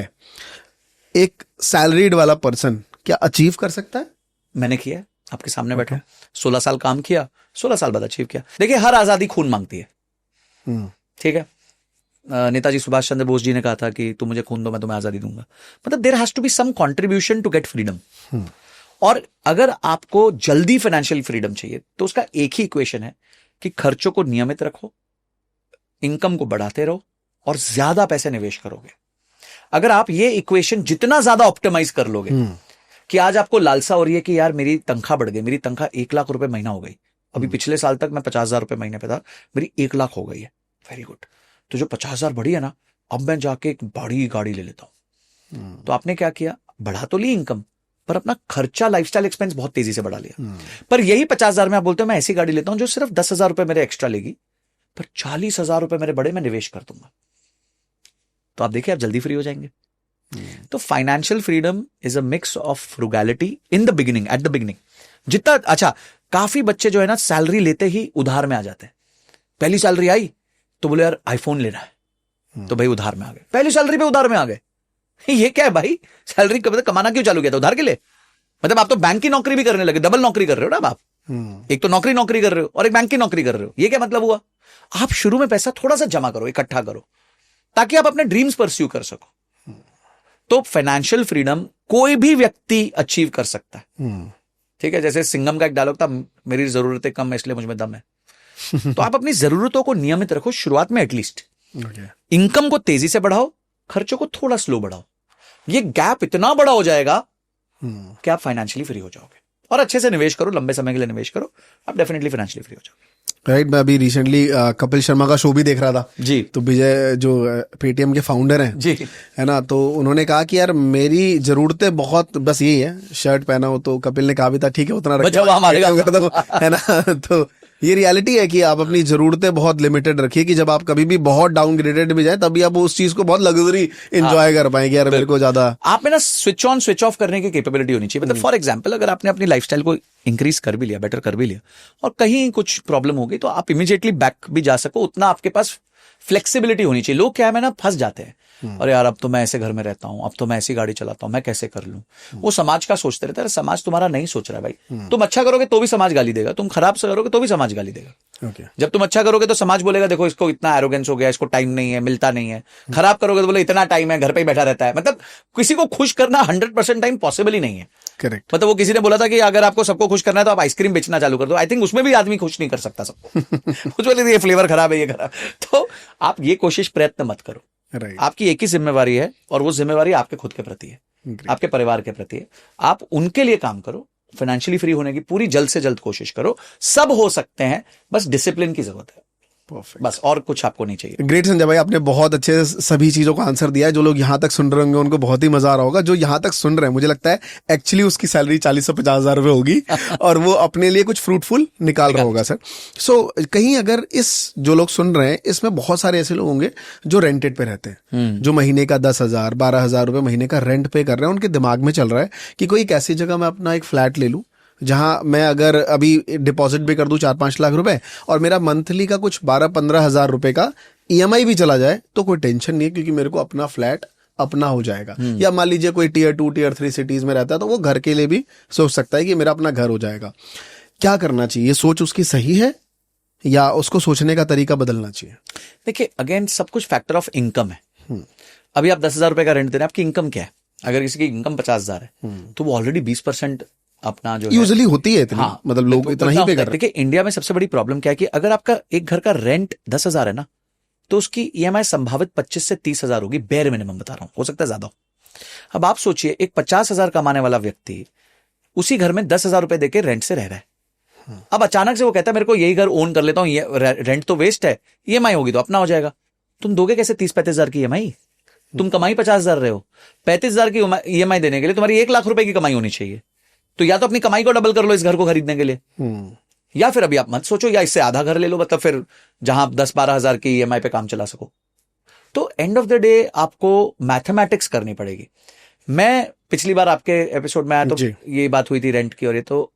एक सैलरीड वाला पर्सन क्या अचीव कर सकता है? मैंने किया, आपके सामने बैठा, 16 साल काम किया, 16 साल बाद अचीव किया। देखिए, हर आजादी खून मांगती है, ठीक है। नेताजी सुभाष चंद्र बोस जी ने कहा था कि तुम मुझे खून दो मैं तुम्हें आजादी दूंगा। मतलब there has to be some contribution to get freedom. और अगर आपको जल्दी फाइनेंशियल फ्रीडम चाहिए तो उसका एक ही इक्वेशन है कि खर्चों को नियमित रखो, इनकम को बढ़ाते रहो और ज्यादा पैसे निवेश करोगे। अगर आप ये इक्वेशन जितना ज्यादा ऑप्टिमाइज कर लोगे, कि आज आपको लालसा हो रही है कि यार मेरी तनख्वाह बढ़ गई, मेरी तनख्वाह 1 लाख रुपए महीना हो गई, अभी पिछले साल तक मैं 50,000 रुपए महीने पे था, मेरी 1 लाख हो गई है, वेरी गुड। तो जो 50,000 बढ़ी है ना, अब मैं जाके एक बड़ी गाड़ी ले लेता हूं। तो आपने क्या किया? बढ़ा तो ली इनकम, पर अपना खर्चा, लाइफस्टाइल एक्सपेंस बहुत तेजी से बढ़ा लिया। पर यही 50,000 में आप बोलते हो मैं ऐसी गाड़ी लेता हूं जो सिर्फ 10,000 रुपए मेरे एक्स्ट्रा लेगी, पर 40,000 रुपए मेरे बड़े मैं निवेश कर दूंगा। तो आप देखिए, आप जल्दी फ्री हो जाएंगे। तो financial freedom is a mix of frugality in the beginning, at the beginning. जितना अच्छा, काफी बच्चे जो है ना सैलरी लेते ही उधार में आ जाते हैं। पहली सैलरी आई तो बोले यार आईफोन लेना है, तो भाई उधार में आ गए, पहली सैलरी पे उधार में आ गए। ये क्या है भाई, सैलरी कब कमाना क्यों चालू किया था? उधार के लिए। मतलब आप तो बैंक की नौकरी भी करने लगे, डबल नौकरी कर रहे हो ना आप। एक तो नौकरी कर रहे हो और एक बैंक की नौकरी कर रहे हो। ये क्या मतलब हुआ? आप शुरू में पैसा थोड़ा सा जमा करो, इकट्ठा करो, ताकि आप अपने ड्रीम्स परस्यू कर सको। तो फाइनेंशियल फ्रीडम कोई भी व्यक्ति अचीव कर सकता है। ठीक है, जैसे सिंघम का एक डायलॉग था, मेरी जरूरतें कम है इसलिए मुझ में दम है। तो आप अपनी जरूरतों को नियमित रखो शुरुआत में एटलीस्ट। इनकम को तेजी से बढ़ाओ, खर्चों को थोड़ा स्लो बढ़ाओ। ये गैप इतना बड़ा हो जाएगा कि आप फाइनेंशियली फ्री हो जाओगे। और अच्छे से निवेश करो, लंबे समय के लिए निवेश करो, आप डेफिनेटली फाइनेंशियली फ्री हो जाओगे। राइट। मैं अभी रिसेंटली कपिल शर्मा का शो भी देख रहा था जी। तो विजय जो पेटीएम के फाउंडर हैं जी, है ना, तो उन्होंने कहा कि यार मेरी जरूरतें बहुत बस यही है, शर्ट पहना हो। तो कपिल ने कहा भी था ठीक है उतना है ना। तो ये रियलिटी है कि आप अपनी जरूरतें बहुत लिमिटेड रखिए कि जब आप कभी भी बहुत डाउनग्रेडेड भी जाए तभी आप उस चीज को बहुत लग्जरी एंजॉय कर पाएंगे। यार मेरे को ज्यादा आप में ना स्विच ऑन स्विच ऑफ करने की कैपेबिलिटी होनी चाहिए। मतलब फॉर एग्जांपल अगर आपने अपनी लाइफस्टाइल को इंक्रीज कर भी लिया, बेटर कर भी लिया, और कहीं कुछ प्रॉब्लम हो गई तो आप इमीडिएटली बैक भी जा सको, उतना आपके पास फ्लेक्सिबिलिटी होनी चाहिए। लोग क्या है ना फंस जाते हैं, अरे यार अब तो मैं ऐसे घर में रहता हूं, अब तो मैं ऐसी गाड़ी चलाता हूं, मैं कैसे कर लूं। वो समाज का सोचते रहते हैं। समाज तुम्हारा नहीं सोच रहा है भाई। तुम अच्छा करोगे तो भी समाज गाली देगा, तुम खराब से करोगे तो भी समाज गाली देगा। जब तुम अच्छा करोगे तो समाज बोलेगा देखो इसको इतना एरोगेंस हो गया, इसको टाइम नहीं है, मिलता नहीं है। खराब करोगे तो बोले इतना टाइम है, घर पे ही बैठा रहता है। मतलब किसी को खुश करना 100% टाइम पॉसिबल ही नहीं है। करेक्ट। मतलब वो किसी ने बोला था कि अगर आपको सबको खुश करना है तो आप आइसक्रीम बेचना चालू कर दो। आई थिंक उसमें भी आदमी खुश नहीं कर सकता सबको। कुछ बोले ये फ्लेवर खराब है, ये खराब। तो आप ये कोशिश प्रयत्न मत करो। Right. आपकी एक ही जिम्मेवारी है और वो जिम्मेवारी आपके खुद के प्रति है, आपके परिवार के प्रति है। आप उनके लिए काम करो, फाइनेंशियली फ्री होने की पूरी जल्द से जल्द कोशिश करो। सब हो सकते हैं, बस डिसिप्लिन की जरूरत है। Perfect. बस और कुछ आपको नहीं चाहिए। ग्रेट संजय भाई, आपने बहुत अच्छे से सभी चीजों का आंसर दिया है। जो लोग यहाँ तक सुन रहे होंगे उनको बहुत ही मजा आ रहा होगा। जो यहाँ तक सुन रहे हैं मुझे लगता है एक्चुअली उसकी सैलरी 40 से 50 हजार रुपए होगी और वो अपने लिए कुछ फ्रूटफुल निकाल रहा होगा सर। सो कहीं अगर इस जो लोग सुन रहे हैं इसमें बहुत सारे ऐसे लोग होंगे जो रेंटेड पे रहते हैं, जो महीने का 10,000 12,000 रुपए महीने का रेंट पे कर रहे हैं। उनके दिमाग में चल रहा है कि कोई एक ऐसी जगह मैं अपना एक फ्लैट ले लूं जहां मैं अगर अभी डिपॉजिट भी कर दूं 4-5 लाख रुपए और मेरा मंथली का कुछ 12-15 हजार रुपए का ईएमआई भी चला जाए तो कोई टेंशन नहीं है, क्योंकि मेरे को अपना फ्लैट अपना हो जाएगा। या मान लीजिए कोई टियर 2 टियर 3 सिटीज में रहता है तो वो घर के लिए भी सोच सकता है कि मेरा अपना घर हो जाएगा। क्या करना चाहिए? सोच उसकी सही है या उसको सोचने का तरीका बदलना चाहिए? देखिए अगेन सब कुछ फैक्टर ऑफ इनकम है। अभी आप 10,000 रुपए का रेंट दे रहे हैं, आपकी इनकम क्या है? अगर किसी की इनकम 50,000 है तो वो ऑलरेडी 20% अपना जो यूजुअली होती है इतनी। हाँ, मतलब लोग इतना ही पे कर रहे हैं। देखिए इंडिया में सबसे बड़ी प्रॉब्लम क्या है कि अगर आपका एक घर का रेंट 10,000 है ना तो उसकी ईएमआई संभावित 25 से 30,000 होगी, बेयर मिनिमम बता रहा हूं, हो सकता है ज्यादा। अब आप सोचिए एक 50,000 कमाने वाला व्यक्ति उसी घर में 10,000 रुपए देके रेंट से रह रहा है। अब अचानक से वो कहता है मेरे को यही घर ओन कर लेता हूं, रेंट तो वेस्ट है, ईएमआई होगी तो अपना हो जाएगा। तुम दोगे कैसे 30-35,000 की ईएमआई? तुम कमाई 50,000 रहे हो, 35,000 की ईएमआई देने के लिए तुम्हारी 1 लाख रुपए की कमाई होनी चाहिए। तो या तो अपनी कमाई को डबल कर लो इस घर को खरीदने के लिए, या फिर अभी आप मत सोचो, या इससे आधा घर ले लो, मतलब फिर जहां 10-12 हजार की ईएमआई पे काम चला सको। तो एंड ऑफ द डे आपको मैथमेटिक्स करनी पड़ेगी। मैं पिछली बार आपके एपिसोड में आया तो ये बात हुई थी रेंट की, और ये तो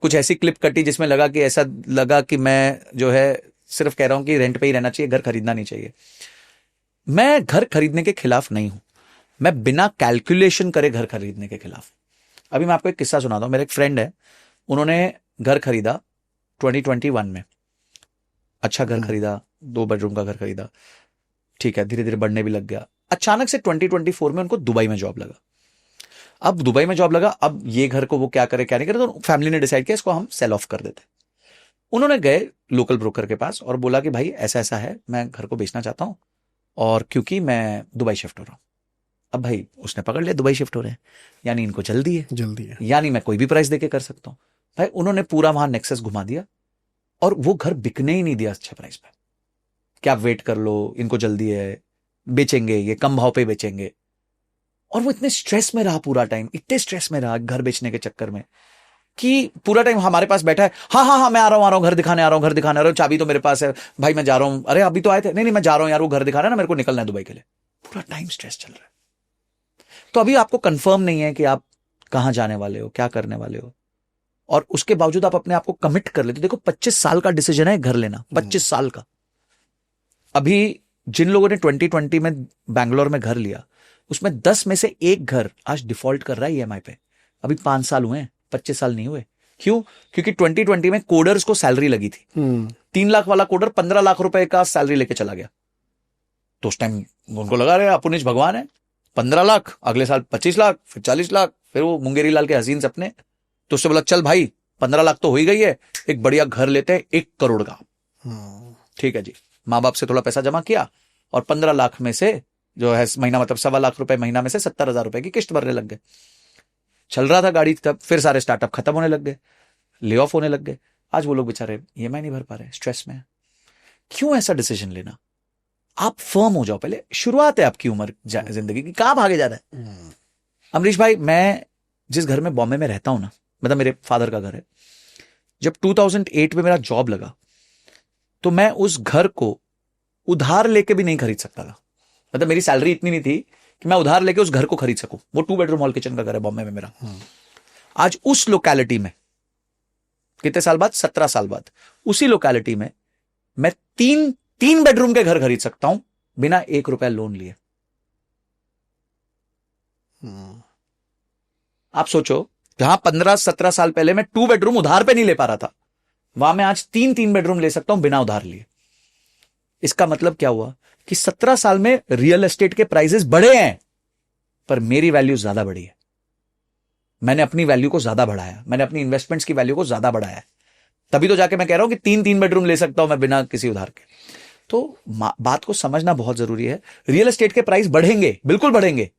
कुछ ऐसी क्लिप कटी जिसमें लगा कि ऐसा लगा कि मैं जो है सिर्फ कह रहा हूं कि रेंट पे ही रहना चाहिए, घर खरीदना नहीं चाहिए। मैं घर खरीदने के खिलाफ नहीं हूं, मैं बिना कैलकुलेशन करे घर खरीदने के खिलाफ। अभी मैं आपको एक किस्सा सुनाता हूं। मेरे एक फ्रेंड है, उन्होंने घर खरीदा 2021 में, अच्छा घर खरीदा, 2 बेडरूम का घर खरीदा, ठीक है, धीरे धीरे बढ़ने भी लग गया। अचानक से 2024 में उनको दुबई में जॉब लगा। अब दुबई में जॉब लगा, अब ये घर को वो क्या करे क्या नहीं करे, तो फैमिली ने डिसाइड किया इसको हम सेल ऑफ कर देते। उन्होंने गए लोकल ब्रोकर के पास और बोला कि भाई ऐसा ऐसा है, मैं घर को बेचना चाहता हूं और क्योंकि मैं दुबई शिफ्ट हो रहा हूं। अब भाई उसने पकड़ लिया दुबई शिफ्ट हो रहे हैं, यानी इनको जल्दी है, यानी मैं कोई भी प्राइस देके कर सकता हूं। भाई उन्होंने पूरा वहां नेक्सस घुमा दिया और वो घर बिकने ही नहीं दिया अच्छे प्राइस पे। क्या आप वेट कर लो, इनको जल्दी है, बेचेंगे, ये कम भाव पे बेचेंगे। और वो इतने स्ट्रेस में रहा पूरा टाइम, इतने स्ट्रेस में रहा घर बेचने के चक्कर में कि पूरा टाइम हमारे पास बैठा है, हाँ मैं आ रहा हूं, घर दिखाने आ रहा हूं, चाबी तो मेरे पास है, भाई मैं जा रहा हूं, अरे अभी तो आए थे, नहीं मैं जा रहा हूं यार, वो घर दिखा रहा है ना, मेरे को निकलना है दुबई के लिए। पूरा टाइम स्ट्रेस चल रहा है। तो अभी आपको कंफर्म नहीं है कि आप कहां जाने वाले हो, क्या करने वाले हो, और उसके बावजूद आप अपने आप को कमिट कर लेते हो। देखो 25 साल का डिसीजन है घर लेना, 25 साल का। अभी जिन लोगों ने 2020 में बैंगलोर में घर लिया, उसमें 10 में से एक घर आज डिफॉल्ट कर रहा है ईएमआई पे। अभी 5 साल हुए हैं, 25 साल नहीं हुए। क्यों? क्योंकि 2020 में कोडर्स को सैलरी लगी थी। 3 लाख वाला कोडर 15 लाख रुपए का सैलरी लेके चला गया। तो उस टाइम उनको लगा रहे अपुनिश भगवान है, 15 लाख, अगले साल 25 लाख, फिर 40 लाख, फिर वो मुंगेरी लाल के हसीन सपने। तो उससे बोला चल भाई 15 लाख तो हो ही गई है, एक बढ़िया घर लेते हैं 1 करोड़ का। ठीक है जी, माँ बाप से थोड़ा पैसा जमा किया और 15 लाख में से जो है महीना मतलब 1.25 लाख रुपए महीना में से 70,000 रुपए की किस्त भरने लग गए। चल रहा था गाड़ी, तब फिर सारे स्टार्टअप खत्म होने लग गए, ले ऑफ होने लग गए। आज वो लोग बेचारे ईएमआई नहीं भर पा रहे, स्ट्रेस में। क्यों ऐसा डिसीजन लेना? आप फर्म हो जाओ पहले, शुरुआत है आपकी उम्र जिंदगी की, कहां भागे जा रहा है? अमरीश भाई, मैं जिस घर में बॉम्बे में रहता हूं ना, मतलब मेरे फादर का घर है, जब 2008 में मेरा जॉब लगा तो मैं उस घर को उधार लेके भी नहीं खरीद सकता था। मतलब मेरी सैलरी इतनी नहीं थी कि मैं उधार लेके उस घर को खरीद सकूं। वो 2 बेडरूम हॉल किचन का घर है बॉम्बे में मेरा। आज उस लोकेलिटी में कितने साल बाद, 17 साल बाद, उसी लोकेलिटी में मैं 3 बेडरूम के घर खरीद सकता हूं बिना 1 रुपया लोन लिए। आप सोचो, जहां 15-17 साल पहले मैं 2 बेडरूम उधार पे नहीं ले पा रहा था, वहां मैं आज 3 बेडरूम ले सकता हूं बिना उधार लिए। इसका मतलब क्या हुआ कि 17 साल में रियल एस्टेट के प्राइसेस बढ़े हैं, पर मेरी वैल्यू ज्यादा बढ़ी है। मैंने अपनी वैल्यू को ज्यादा बढ़ाया, मैंने अपनी इन्वेस्टमेंट्स की वैल्यू को ज्यादा बढ़ाया है। तभी तो जाके मैं कह रहा हूं कि 3 बेडरूम ले सकता हूं मैं बिना किसी उधार के। तो बात को समझना बहुत जरूरी है। रियल एस्टेट के प्राइस बढ़ेंगे, बिल्कुल बढ़ेंगे,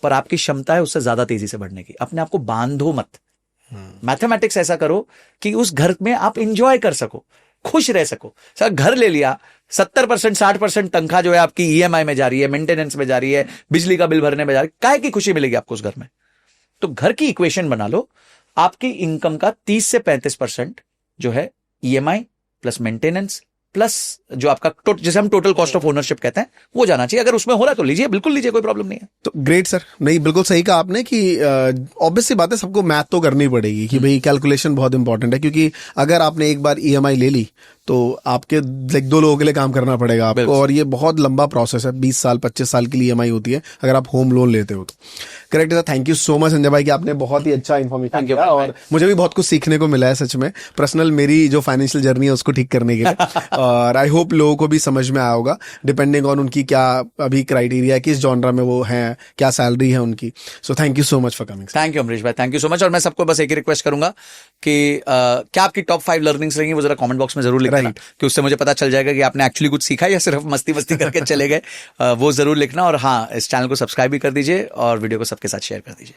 पर आपकी क्षमता है उससे ज्यादा तेजी से बढ़ने की। अपने आप को बांधो मत। मैथमेटिक्स ऐसा करो कि उस घर में आप इंजॉय कर सको, खुश रह सको। सर घर ले लिया, 70% 60% तनख्वाह जो है आपकी ईएमआई में जा रही है, मेंटेनेंस में जा रही है, बिजली का बिल भरने में जा रही है, काहे की खुशी मिलेगी आपको उस घर में? तो घर की इक्वेशन बना लो, आपकी इनकम का 30 से 35% जो है ईएमआई प्लस मेंटेनेंस प्लस जो आपका जिसे हम टोटल कॉस्ट ऑफ ओनरशिप कहते हैं, वो जाना चाहिए। अगर उसमें हो रहा है तो लीजिए, बिल्कुल लीजिए, कोई प्रॉब्लम नहीं है। तो ग्रेट सर, नहीं बिल्कुल सही कहा आपने कि ऑब्वियस सी बात है, सबको मैथ तो करनी पड़ेगी कि भाई कैलकुलेशन बहुत इंपॉर्टेंट है, क्योंकि अगर आपने एक बार ईएमआई ले ली तो आपके 2 लोगों के लिए काम करना पड़ेगा आपको, और ये बहुत लंबा प्रोसेस है। 20 साल 25 साल के लिए ईएमआई होती है अगर आप होम लोन लेते हो तो। Correct sir, thank you so much Sanjay भाई कि आपने बहुत ही अच्छा इन्फॉर्मेशन दिया, और मुझे भी बहुत कुछ सीखने को मिला है सच में। पर्सनल मेरी जो फाइनेंशियल जर्नी है उसको ठीक करने के लिए और आई होप लोगों को भी समझ में आया होगा, डिपेंडिंग ऑन उनकी क्या अभी क्राइटेरिया है, किस जॉनरा में वो हैं, क्या सैलरी है उनकी। So thank you so much for coming. Thank you Amrish भाई, थैंक यू सो मच। और मैं सबको बस एक ही रिक्वेस्ट करूंगा कि क्या आपकी टॉप 5 लर्निंग्स रहेंगी, वो जरा कमेंट बॉक्स में जरूर लिखना, कि उससे मुझे पता चल जाएगा कि आपने एक्चुअली कुछ सीखा या सिर्फ मस्ती करके चले गए। वो जरूर लिखना। और हाँ, इस चैनल को सब्सक्राइब भी कर दीजिए और वीडियो को सबके साथ शेयर कर दीजिए।